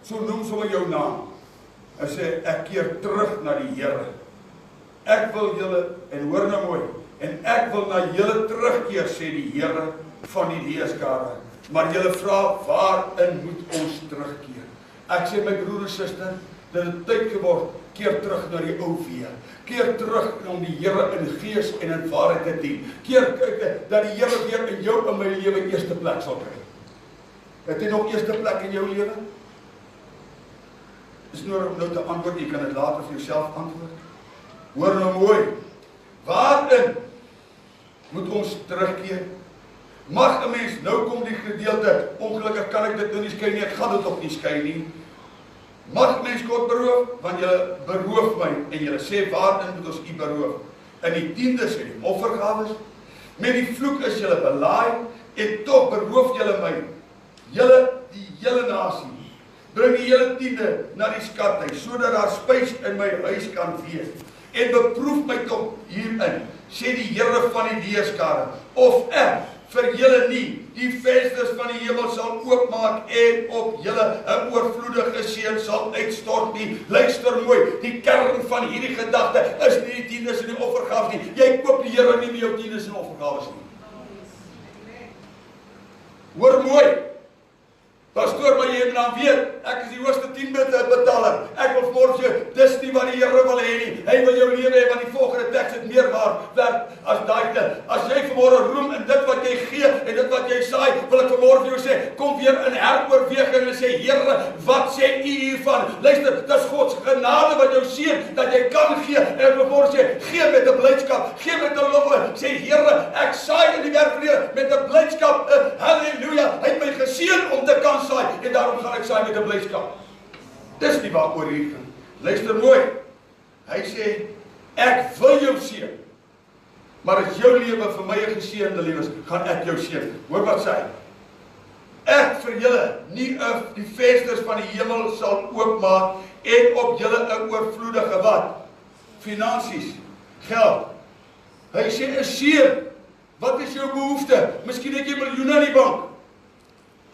So noem sommer jou naam, en sê, ek keer terug na die Here. Ek wil julle, en hoor nou mooi, en ek wil na julle terugkeer, sê die Here van die leeskare. Maar julle vra, waarin moet ons terugkeer? Ek sê my broer en suster, dit het tyd geword, keer terug na die ou vee. Keer terug om die Here in gees en in waarheid te dien. Keer dat die Here weer in jou en my lewe eerste plek sal kry. Het jy nog eerste plek in jou lewe? Is nodig om nou te antwoord, jy kan dit later vir jouself antwoord. Hoor nou mooi, waarin moet ons terugkeer? Mag 'n mens, nou kom die gedeelte, ongelukkig kan ek dit nou nie skei nie, ek gaan dit ook nie skei nie. Mag mens God beroof, want julle beroof my, en julle sê, waarin moet ons u beroof? In die tiendes en die offergawes, met die vloek is julle belaai, en tog beroof julle my, julle, die hele nasie, bring die hele tiende na die skathuis, sodat daar spys in my huis kan wees. En beproef my tog hierin, sê die Here van die leeskare, of ek vir julle nie die vensters van die hemel sal oopmaak en op julle 'n oorvloedige seën sal uitstort nie. Luister mooi, die kern van hierdie gedagte is nie die tiendes en die offergawes nie. Jy koop die Here nie met jou tiendes en offergawes nie. Hoor mooi, Pastoor, maar jy moet dan weet, ek is die hoogste 10 betaler. Ek wil vanmôre sê, dis nie wat die Here wil hê nie. Hy wil jou lewe hê, want die volgende teks het meer werd as daai. As jy vanmôre roem in dit wat jy gee en dit wat jy saai, wil ek vanmôre vir jou sê, kom weer in heroorweging en sê, Here, wat sê U hiervan? Luister, dis God se genade wat jou seën, dat jy kan gee. En ek wil vanmôre sê, gee met 'n blydskap, gee met 'n lof. Sê, Here, ek saai in die werk van die Here met 'n blydskap. Halleluja. Hy het my geseën om te kan saai, en daarom gaan ek saai met 'n blydskap. Dis nie waaroor hier gaan. Luister mooi. Hy sê, ek wil jou seën. Maar as jou lewe vir my 'n geseënde lewe is, gaan ek jou seën. Hoor wat sê hy? Ek vir julle nie die vensters van die hemel sal oopmaak en op julle 'n oorvloedige wat? Finansies, geld. Hy sê 'n seën. Wat is jou behoefte? Miskien het jy miljoene in die bank.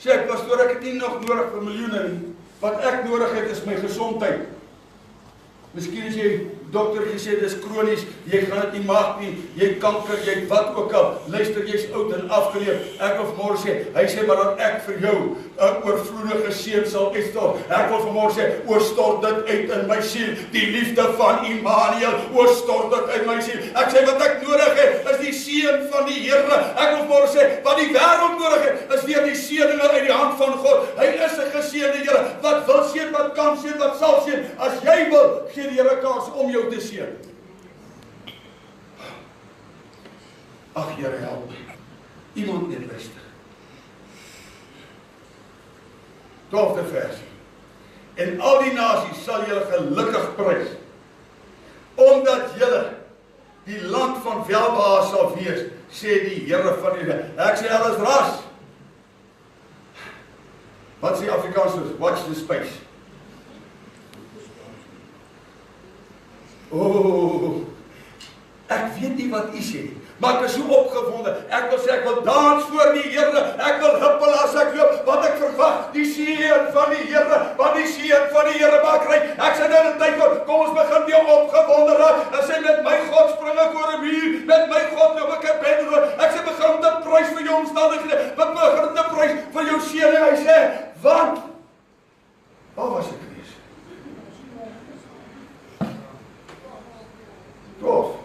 Sê ek, pastoor, ek het nie nog nodig vir miljoene nie. Wat ek nodig het is my gesondheid. Miskien as jy dokter gesê dis kronies, jy gaan dit nie maak nie, jy kanker, jy wat ook al. Luister, jy's oud en afgeleef. Ek wil vanmôre sê, hy sê maar dat ek vir jou 'n oorvloedige seën sal uitstort. Ek wil vanmôre sê, oorstort dit uit in my siel, die liefde van Immanuel, oorstort dit uit my siel. Ek sê wat ek nodig het is die seën van die Here. Ek wil vanmôre sê, wat die wêreld nodig het is weer die seëninge uit die hand van God. Hy is 'n geseënde Here wat wil seën, wat kan seën, wat sal seën. As jy wil, gee die Here kans om jou te seën. Ag Here, help my. Iemand net luister. 12de vers. En al die nasies sal julle gelukkig prys, omdat julle die land van welbehae sal wees, sê die Here van die wêreld. Ek sê Ellisras. Wat sê Afrikaans soos? Watch the space. Ek weet nie wat U sê, maar ek is so opgewonde. Ek wil sê, ek wil dans voor die Here. Ek wil huppel as ek loop, want ek verwag die seën van die Here, want die seën van die Here maak ryk. Ek sê nou 'n tyd word, kom ons begin weer opgewonde raak. Ek sê met my God spring ek oor 'n muur, met my God loop ek 'n bed. Ek sê begin te prys vir jou omstandighede, begin te prys vir jou seën. Hy sê, want waar was ek? 12.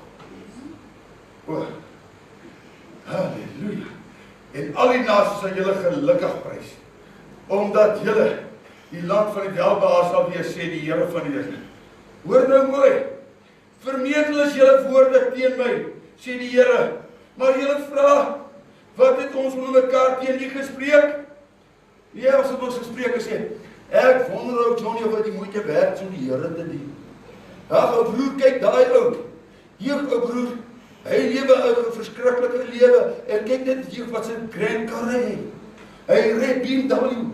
Halleluja. En al die nasies sal julle gelukkig prys, omdat julle die land van die welbehae sal wees, sê die Here van die wêreld. Hoor nou mooi. Vermetel is julle woorde teen my, sê die Here. Maar julle vra, wat het ons met mekaar teen U gespreek? Nee, ons het ons gespreek gesê, ek wonder ou Johnny of wat die moeite werd om die Here te dien. Ag, ou broer, kyk daai ou. Hier, ou broer, hy lewe 'n verskriklike lewe, en kyk net hier wat sy grand karre het. Hy ry BMW.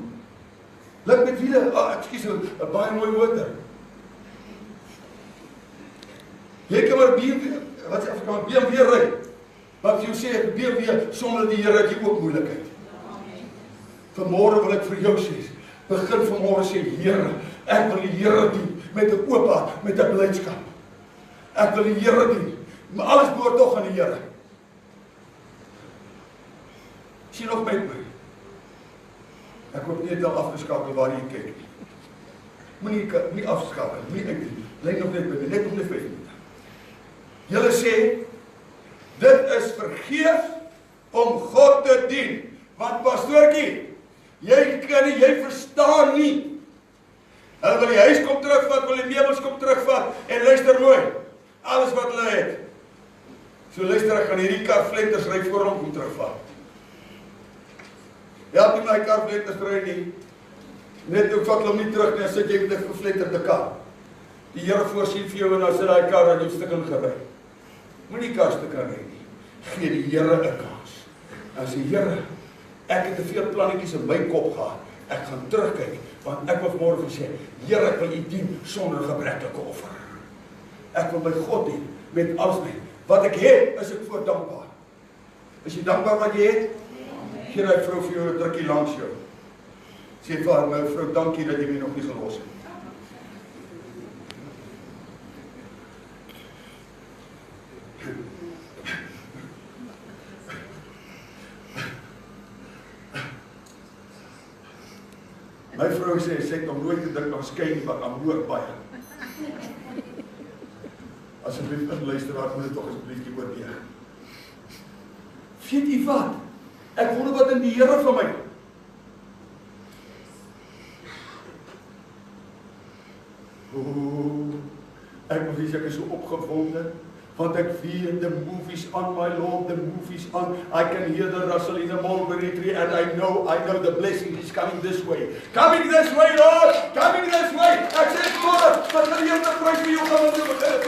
Lyk met wiele, ekskuus, 'n baie mooi motor. Jy kan maar BMW ry. Wat jy sê, BMW sonder die Here het jy ook moeilikheid. Vanmôre wil ek vir jou sê, begin vanmôre sê, Here, ek wil die Here dien met 'n oop hart, met 'n blydskap. Ek wil die Here dien, maar alles behoort tog aan die Here. Sien nog met my. Ek hoop nie al afgeskakel waar jy kyk. Moenie afskakel, nie uit nie. Bly nog net by my, net om die 5 minute. Julle sê, dit is vergeef om God te dien. Want pastoortjie, jy verstaan nie. Hulle wil die huis kom terugvat, wil die meubels kom terugvat, en luister mooi, alles wat hulle het. So luister, ek gaan hierdie kar vletters ry voor hom kom terugvat. Ja, nie my kar vletters ry nie. Net ook vat hom nie terug nie, sit jy met 'n gevletterde kar. Die Here voorsien vir jou en dan sit daai kar aan jou stuk ingery. Moenie kar stuk ry nie. Gee die Here 'n kans. En sê, Here, ek het te veel plannetjies in my kop gehad. Ek gaan terugkyk, want ek wil môre sê, Here, ek wil U dien sonder gebreklike offer. Ek wil my God dien met alles my. Wat ek het, is ek voor dankbaar. Is jy dankbaar wat jy het? Gee daai vrou vir jou 'n drukkie langs jou. Sê vir haar, my vrou, dankie dat jy my nog nie gelos het. vrou sê, sy het nog nooit gedink aan skyn nie, maar aan moord baie. Asseblief inluisteraar, moet dit tog asseblief die oorweeg. Weet jy wat? Ek wonder wat in die Here van my. Ek moet wees, ek is so opgewonde, want ek weet the movies on my Lord, the movies on, I can hear the rustle in the mulberry tree, and I know the blessing is coming this way. Coming this way, Lord! Coming this way! Ek sê môre, wat wil jy te prys vir jou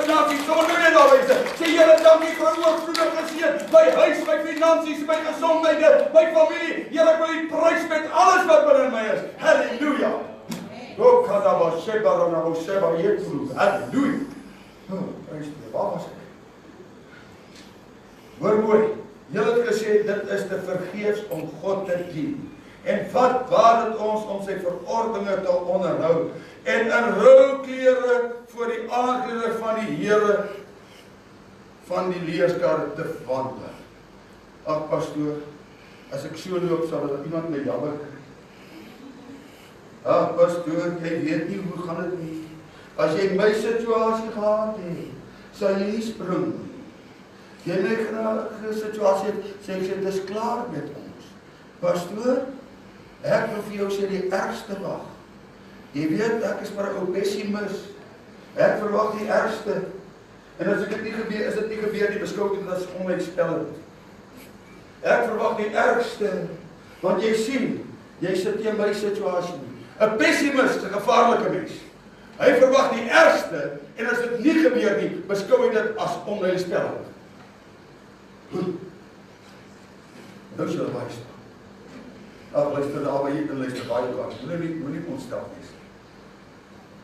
finansies? Sorg net alwees. Sê Here, dankie vir 'n oorvloedige seën, my huis, my finansies, my gesondheid, my familie. Here, ek wil U prys met alles wat binne my is. Halleluja! O kadaba sheba na bo sheba yetru. Halleluja! Prys die waar was ek? Hoor mooi, julle het gesê, dit is te vergeefs om God te dien. En wat baat het ons om sy verordeninge te onderhou, en in rouklere voor die aangezicht van die Here van die leerskare te wandel. Ag pastoor, as ek so loop, sal er iemand my jammer kry. Ag pastoor, jy weet nie, hoe gaan dit nie? As jy my situasie gehad het, sal jy nie spring nie. Jy my graag situasie het, sê ek sê, dit is klaar met ons. Pastoor, ek wil vir jou sê die ergste wag. Jy weet, ek is maar 'n ou pessimis. Ek verwag die ergste. En as dit nie gebeur, is dit nie gebeur nie, beskou dit as onuitspellend. Ek verwag die ergste, want jy sien, jy sit nie in my situasie nie. 'n Pessimis is 'n gevaarlike mens. Hy verwag die ergste, en as dit nie gebeur nie, beskou hy dit as onuitspellend. Nou is jy baie staan. Ag, luister daar waar jy kan luister baie kans. Moenie ontstel wees.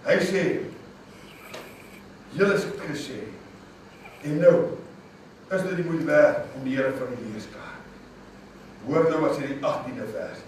Hy sê, julle het gesê, en nou, is dit nie moeite werd om die Here van die leerskare. Hoor nou wat sê die 18de vers.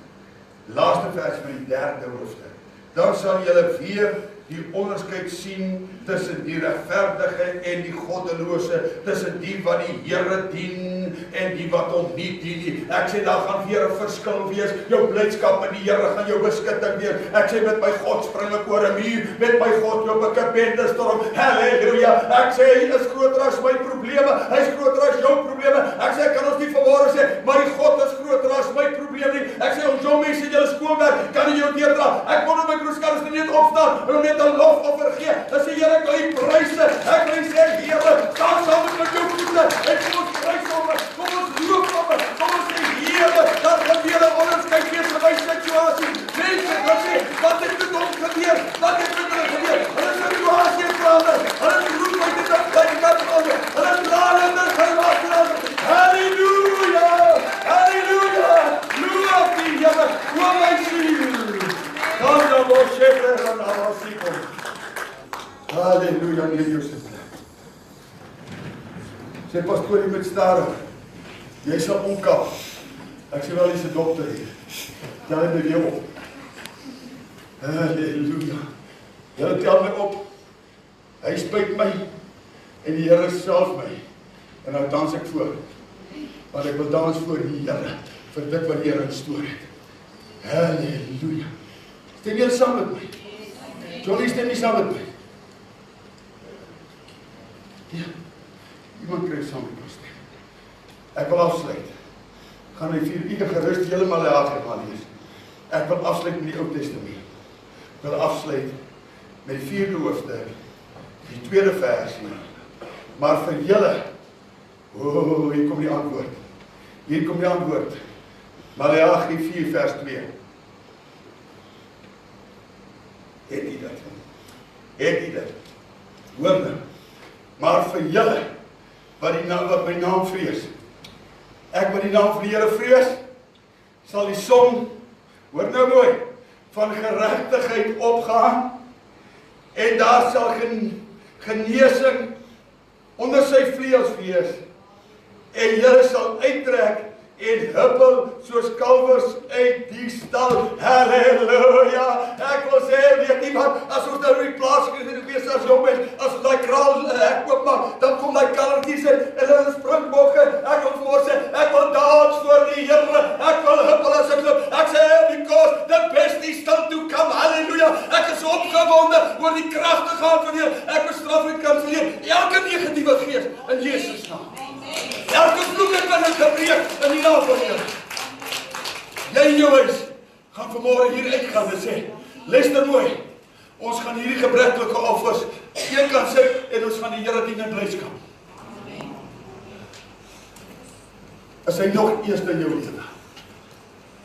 Laaste vers van die 3de hoofstuk. Dan sal julle weer die onderskeid sien tussen die regverdige en die goddelose, tussen die wat die Here dien en die wat hom nie dien nie. Ek sê daar gaan weer 'n verskil wees. Jou blydskap in die Here gaan jou beskutting wees. Ek sê met my God spring ek oor 'n muur, met my God loop ek 'n bendestorm. Halleluja. Ek sê hy is groter as my probleme. Hy is groter as jou probleme. Ek sê kan ons nie verwar sê my God is groter as my probleem nie. Ek sê ons jong mense julle skoonwerk kan nie jou deurdra. Ek wonder my broerskap is net opstaan en om net 'n lofoffer gee. Dan sê Here, ek wil U pryse. Ek wil sê Here, staan saam met jou voete. En kom ons prys hom. Kom ons loop hom. Kom ons sê Here, dat gebeur 'n onderskeid wees in my situasie. Mense wat sê, wat het met hom gebeur? Wat het met hulle gebeur? Hulle situasie het verander. Hulle roep my dit op by die kant verander. Hulle trane in hulle gelaat verander. Halleluja! Halleluja! Loof die Here, o my siel. Dan dan word Shepherd van Awasikom. Halleluja, nee Josef. Sê pastoor, jy moet stadig. Jy sal omkap. Ek sê wel, jy is 'n dokter hier. Tel my weer op. Halleluja. Jy tel my op. Hy spuit my en die Here self my. En nou dans ek voor. Want ek wil dans voor die Here vir dit wat die Here instoor het. Halleluja. Stem jy saam met my? Johnny, stem jy saam met my? Ja, iemand kry saam met ons stem. Ek wil afsluit. Gaan hy 4 ure gerus die hele Maleagi gaan lees. Ek wil afsluit met die Ou Testament. Ek wil afsluit met die 4de hoofstuk, die 2de versie. Maar vir julle, hier kom die antwoord. Hier kom die antwoord. Maleagi 4 vers 2. Het jy dit? Het jy dit? Hoor nou. Maar vir julle, wat my naam vrees, ek wat die naam van die Here vrees, sal die son, hoor nou mooi, van geregtigheid opgaan, en daar sal genesing onder sy vleuels wees, en julle sal uittrek en huppel soos kalvers uit die stal. Halleluja! Ek wil sê, weet nie wat, as ons nou die plaas gewees as jong mens, as ons die kraal hek oopmaak, dan kom die kalvertjies in, en hulle springbokke. Ek wil voor sê, ek wil dans voor die Here, ek wil huppel as ek loop. Ek sê, because the best is still to come. Halleluja! oor die kragtige hand van die Here. Ek bestraf en kanselleer elke negatiewe gees in Jesus naam. Elke vloek het binne gebreek in die naam van die Here. Jy in jou huis gaan vanmôre hier uitgaan en sê, luister mooi, ons gaan hierdie gebreklike offers een kant sit en ons gaan die Here dien in blydskap. Is hy nog eers in jou lewe?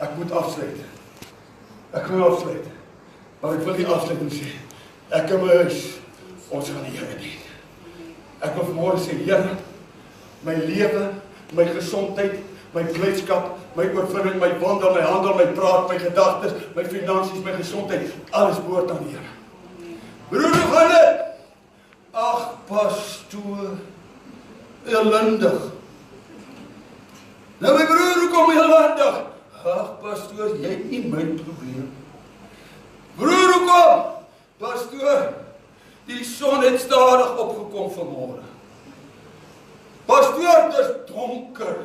Ek moet afsluit. Ek wil afsluit. Maar ek wil nie afsluit en sê, ek in my huis, ons gaan die Here dien. Ek wil vanmôre sê, Here, my lewe, my gesondheid, my blydskap, my oorwinning, my wandel, my handel, my praat, my gedagtes, my finansies, my gesondheid, alles behoort aan die Here. Broer, hoe gaan dit? Ag, pastoor, ellendig. Nou my broer, hoe kom jy ellendig? Ag, pastoor, jy het nie my probleem. Broer, hoe kom? Pastoor, die son het stadig opgekom vanmôre. Pastoor, dit is donker.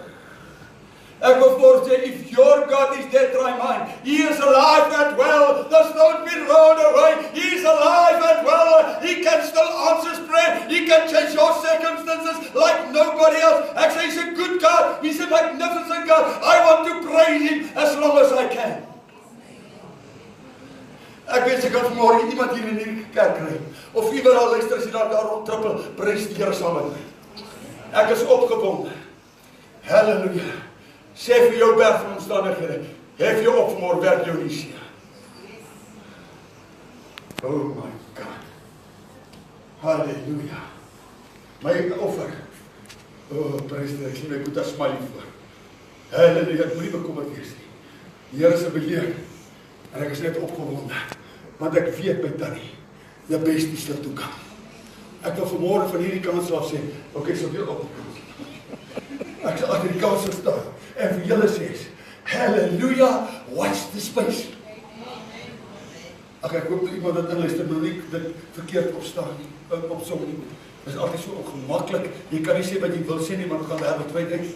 Ek wil voorsê, if your God is dead, try mine. He is alive and well. The stone be rolled away. He is alive and well. He can still answer prayer. He can change your circumstances like nobody else. Ek sê, he's a good God. He's a magnificent God. I want to praise him as long as I can. Ek wens ek kan vanmôre iemand hier in hierdie kerk kry. Of iemand al luister as jy daar rond trippel, prys die Here saam met my. Ek is opgewonde. Halleluja. Sê vir jou berg van omstandighede, hef jou op vanmôre, werk jou nie seer. Oh my God. Halleluja. My offer. Oh, prys die Here, ek sien ek moet daar smile voor. Halleluja, ek moet nie bekommerd wees nie. Die Here is 'n beheer. En ek is net opgewonde. Want ek weet by Tannie, die beste sal toe kan. Ek wil vanmôre van hierdie kant af sê, okay, sal weer op. Ek sal agter die kansel staan en vir julle sê, halleluja, watch the space. Ag, ek hoop dat iemand dit inluister, maar nie dit verkeerd opstaan nie, opsom nie. Dit is altyd so ongemaklik. Jy kan nie sê wat jy wil sê nie, maar ons gaan wêreldwyd uit.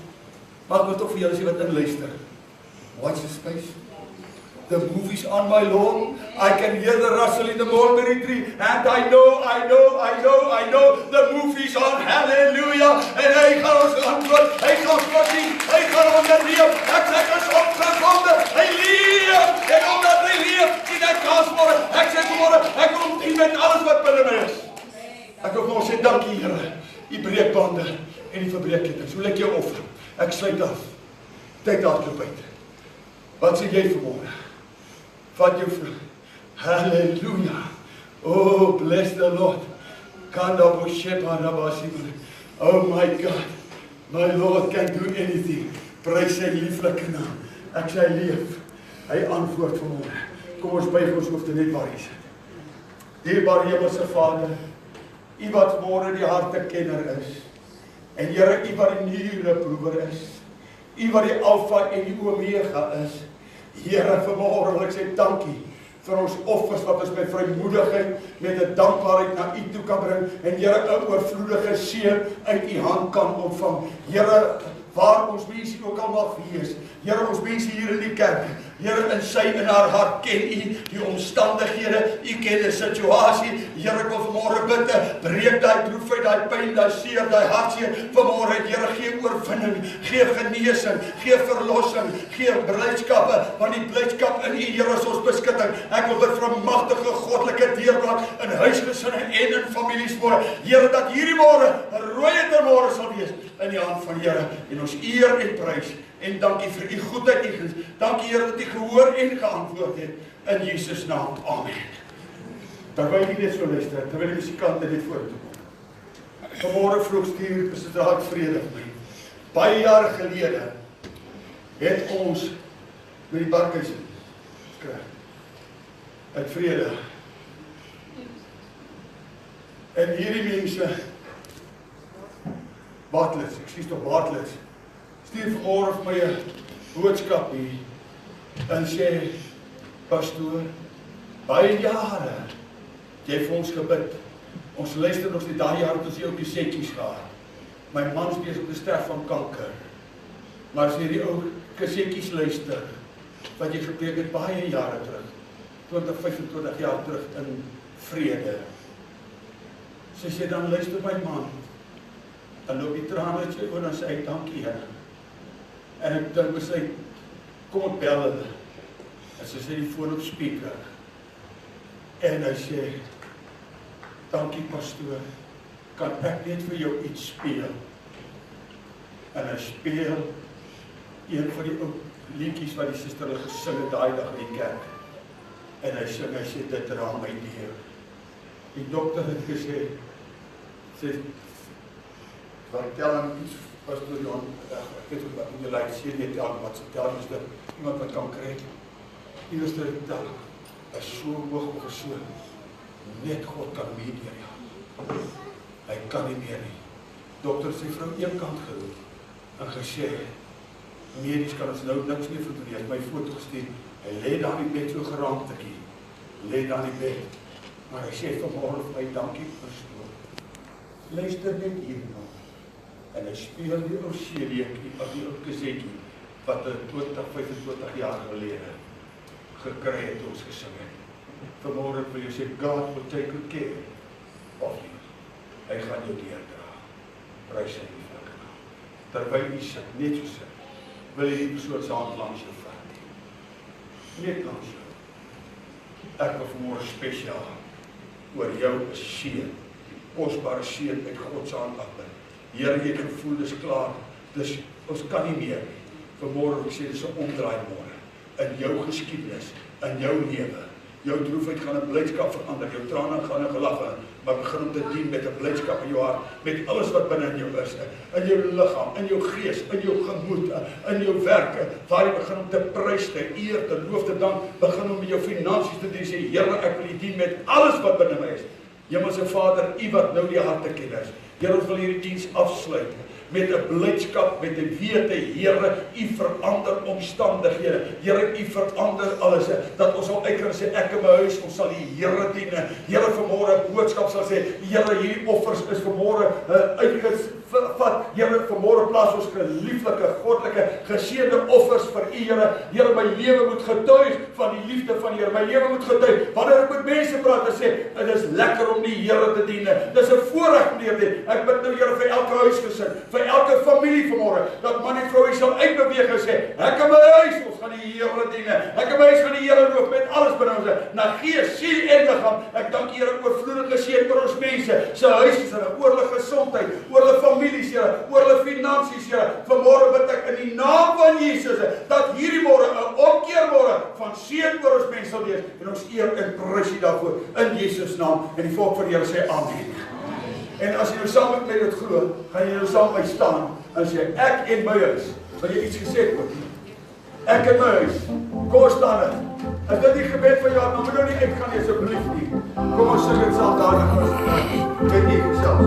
Maar ek wil tog vir julle sê wat inluister. Watch the space. The movies on my lawn. I can hear the rustle in the mulberry tree. And I know the movies on. Hallelujah. En hy gaan ons antwoord. Hy gaan ons voorsien. Hy gaan onderneem. Ek sê, ek is opgewonde. Hy leef. En omdat hy leef, sien ek kans môre. Ek sê vanmôre, ek wil hom dien met alles wat binne my is. Ek wil vir ons sê, dankie Here. Die breekbande en die verbreekketings. Hoe lyk jou offer? Ek sluit af. Tyd hardloop uit. Wat sê jy vanmôre? Vat jou vrou. Halleluja. Oh, bless the Lord. Oh my God. My Lord can do anything. Prys sy lieflike naam. Ek sê hy leef. Hy antwoord vanmôre. Kom ons buig ons hoofde net waar hy sit. Dierbare Hemelse Vader, U wat môre die harte kenner is. En Here, U wat die niere proewer is. U wat die Alfa en die Omega is. Here, vanmôre wil ek sê dankie vir ons offers wat ons met vrymoedigheid, met 'n dankbaarheid na U toe kan bring. En Here, 'n oorvloedige seën uit U hand kan ontvang. Here, waar ons mense ook al mag wees. Here, ons mense hier in die kerk. Here, in sy en haar hart ken U die omstandighede. U ken die situasie. Here, ek wil vanmôre bid, breek daai droefheid, daai pyn, daai seer, daai hartseer. Vanmôre, Here, gee oorwinning, gee genesing, gee verlossing, gee blydskap, want die blydskap in U, Here, is ons beskutting. Ek wil bid vir 'n magtige goddelike deurbraak in huisgesinne en in families môre. Here, dat hierdie môre 'n rooie môre sal wees in die hand van Here. En ons eer en prys en dankie vir U goedheid, U. Dankie Here dat U gehoor en geantwoord het in Jesus naam. Amen. Terwyl jy net so luister, terwyl die musikante net vorentoe kom. Vanmôre vroeg stuur Pastoor Vrede vir my. Baie jaar gelede het ons met die barkies gekry. Uit Vrede. En hierdie mense Bartlets, ek sies toch Bartlets, stuur vanmôre vir my 'n boodskap hier en sê, pastoor, baie jare het jy vir ons gebid. Ons luister nog die daai jare tot jy op die setjies gehad. My man is besig om te sterf van kanker. Maar as jy die ou kasetjies luister, wat jy gepreek het baie jare terug, 20, 25 jaar terug in vrede. Sy sê, dan luister my man, dan loop die trane sy oor, dan sê hy, dankie Here. En ek dink sy, kom ek bel hulle. En sy sê die foon op speaker. En hy sê, dankie pastoor, kan ek net vir jou iets speel? En hy speel een van die ou liedjies wat die suster hulle gesing het daai dag in die kerk. En hy sê, dit dra my deur. Die dokter het gesê, tel hom iets, pastoor Jan, ek weet ook wat in die lijn sê, nie tel wat sy tel, is dit iemand wat kan kry. Die eerste tel, is so hoog of so, net God kan meedeur, ja. Hy kan nie meer nie. Dokter sê vrou een kant geroep, en gesê, medies kan ons nou niks meer verdoen, hy het my foto gestuur, hy lê daar in die bed so geraamtekie, lê daar in die bed, maar hy sê vanmorgen vir my, dankie pastoor, luister net hier nou, en hy speel die ou CD-kie, of die ou kasetjie, wat 25 jaar gelede gekry het ons gesing het. Vanmorgen wil jy sê, God will take good care of you. Hy gaan jou deurdra. Prys sy lieflike naam. Terwyl jy sit, net so sit, wil jy die persoon se hand langs jou vat. Net langs jou. Ek wil vanmorgen spesiaal oor jou seën, kosbare seën uit God se hand afbid. Here, jy het gevoel, dis klaar, dis, ons kan nie meer nie. Vanmorgen wil ek sê, dis 'n omdraai môre in jou geskiedenis, in jou lewe. Jou droefheid gaan 'n blydskap verander, jou trane gaan 'n gelag, maar begin om te dien met 'n blydskap in jou hart, met alles wat binne in jou is, in jou liggaam, in jou gees, in jou gemoed, in jou werke, waar jy begin om te prys, te eer, te loof, te dank, begin om met jou finansies te dien, sê, Here, ek wil U dien met alles wat binne my is. Hemelse Vader, U wat nou die harte ken is. Here, ons wil hierdie diens afsluit met 'n blydskap, met 'n wete, Here, U verander omstandighede. Here, U verander alles. Dat ons sal uitkom sê, ek in my huis, ons sal die Here dien. Here, vanmôre 'n boodskap sal sê, Here, hierdie offers is vanmôre uitgevat. Here, vanmôre plaas ons gelieflike, goddelike, geseënde offers vir U, Here. Here, my lewe moet getuig van die liefde van die Here. My lewe moet getuig. Wanneer ek met mense praat en sê, dit is lekker om die Here te dien. Dis 'n voorreg om te dien. Ek bid nou, Here, vir elke huisgesin, vir elke familie vanmôre, dat man en vrou sal uitbeweeg en sê, ek in my huis, ons gaan die Here dien. Ek in my huis gaan die Here loof met alles binne ons, na gees, siel en liggaam. Ek dank U, Here, oorvloedig geseën vir ons mense, se huise, oor hulle gesondheid, oor hulle families, Here, oor hulle finansies, Here. Vanmôre bid ek in die naam van Jesus, dat hierdie môre 'n omkeermôre van seën oor ons mense sal wees, en ons eer en prys U daarvoor, in Jesus naam, en die volk van die Here sê amen. En as jy nou saam met my dit glo, gaan jy nou saam met my staan en sê, ek en my huis, wil jy iets gesê word? Ek en my huis, kom staan dit. Is dit die gebed van jou, maar moet nou nie uitgaan nie, asseblief nie. Kom ons sing dit saam daar in ons, weet nie self.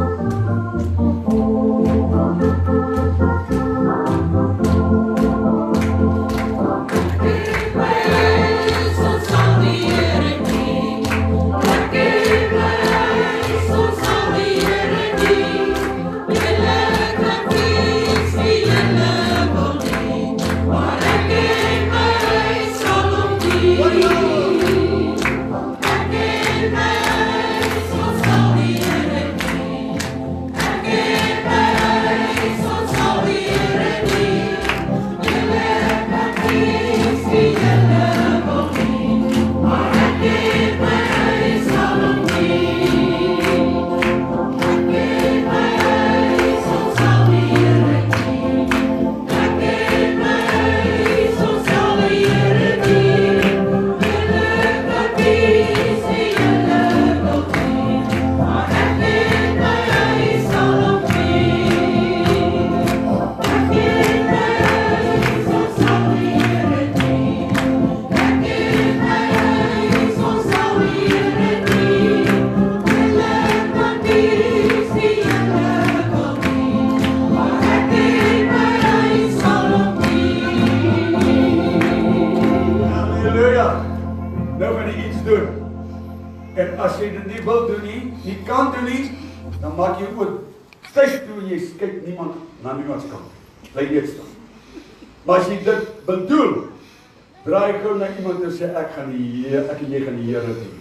Maar as jy dit bedoel, draai gou na iemand en sê, ek en jy gaan die Here dien.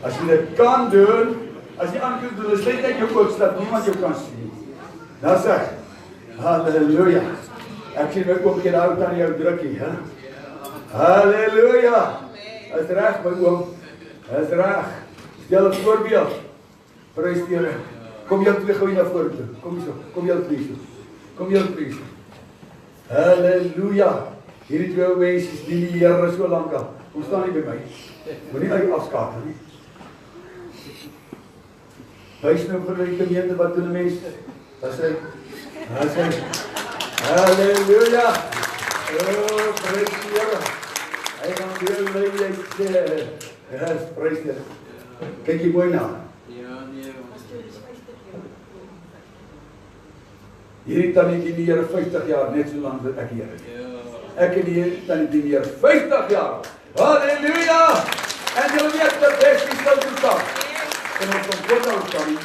As jy dit kan doen, as jy aankomt doen, is net jou oog, dat niemand jou kan sien. Nou sê, halleluja. Ek sien my oom geen hout aan jou drukkie, hè? Halleluja. Is reg, my oom. Is reg. Stel 'n voorbeeld. Prys die Here. Kom julle twee gou hier na vore toe. Kom hier so. Kom julle twee so. Kom julle twee so. Halleluja. Hierdie twee mense dien die Here so lank al. Kom staan nie by my. Moenie uit afskakel nie. Wys nou vir die gemeente wat doen 'n mens. Dis hy. Dis hy. Halleluja. Oh, prys die Here. Hy gaan weer lei jy. Ja, prys die Here. Kyk jy mooi na. Hierdie tannie dien die Here 50 jaar, net so lank as ek hier is. Ek en hierdie tannie dien die Here 50 jaar. Halleluja! En jy weet dat best die sou toestaan. En ons kom kort aan tannie.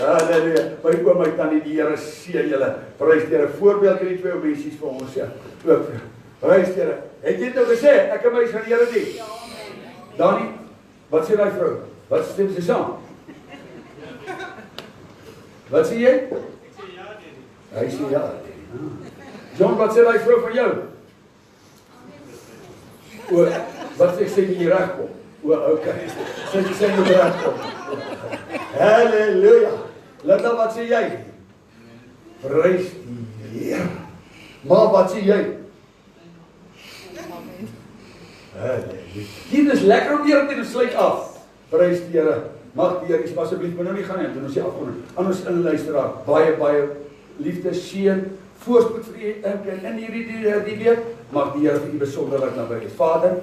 Halleluja. My oom, my tannie, die Here seën julle. Prys die Here. Voorbeeld hierdie twee mensies vir ons sê. Ook. Prys die Here. Het jy nou gesê ek en my gaan die Here dien? Ja. Danie, wat sê daai vrou? Wat stem sy saam? Wat sê jy? Hy sê ja. John, wat sê daai vrou van jou? O, wat sê jy regkom? O, okay. Sê jy regkom. Halleluja. Linda, wat sê jy? Prys die Here. Maar wat sê jy? Halleluja. Dit is lekker om hier te sluit af. Prys die Here. Mag die Here asseblief nou nie gaan hê, doen ons die afkondig. Aan ons inluisteraar, baie liefde, seën, voorspoed vir u in hierdie week. Mag die Here vir u besonderlik naby wees. Vader,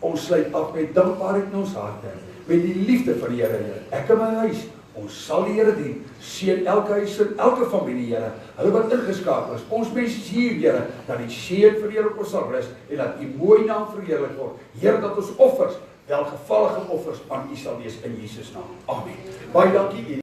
ons sluit af met dankbaarheid in ons harte, met die liefde van die Here. Ek in my huis, ons sal die Here dien. Seën elke huis en elke familie, Here. Hulle wat ingeskakel is. Ons mense hier, Here, dat die seën van die Here op ons sal rus en dat u mooi naam verheerlik word. Here, dat ons offers, welgevallige offers aan u sal wees in Jesus naam. Amen. Baie dankie.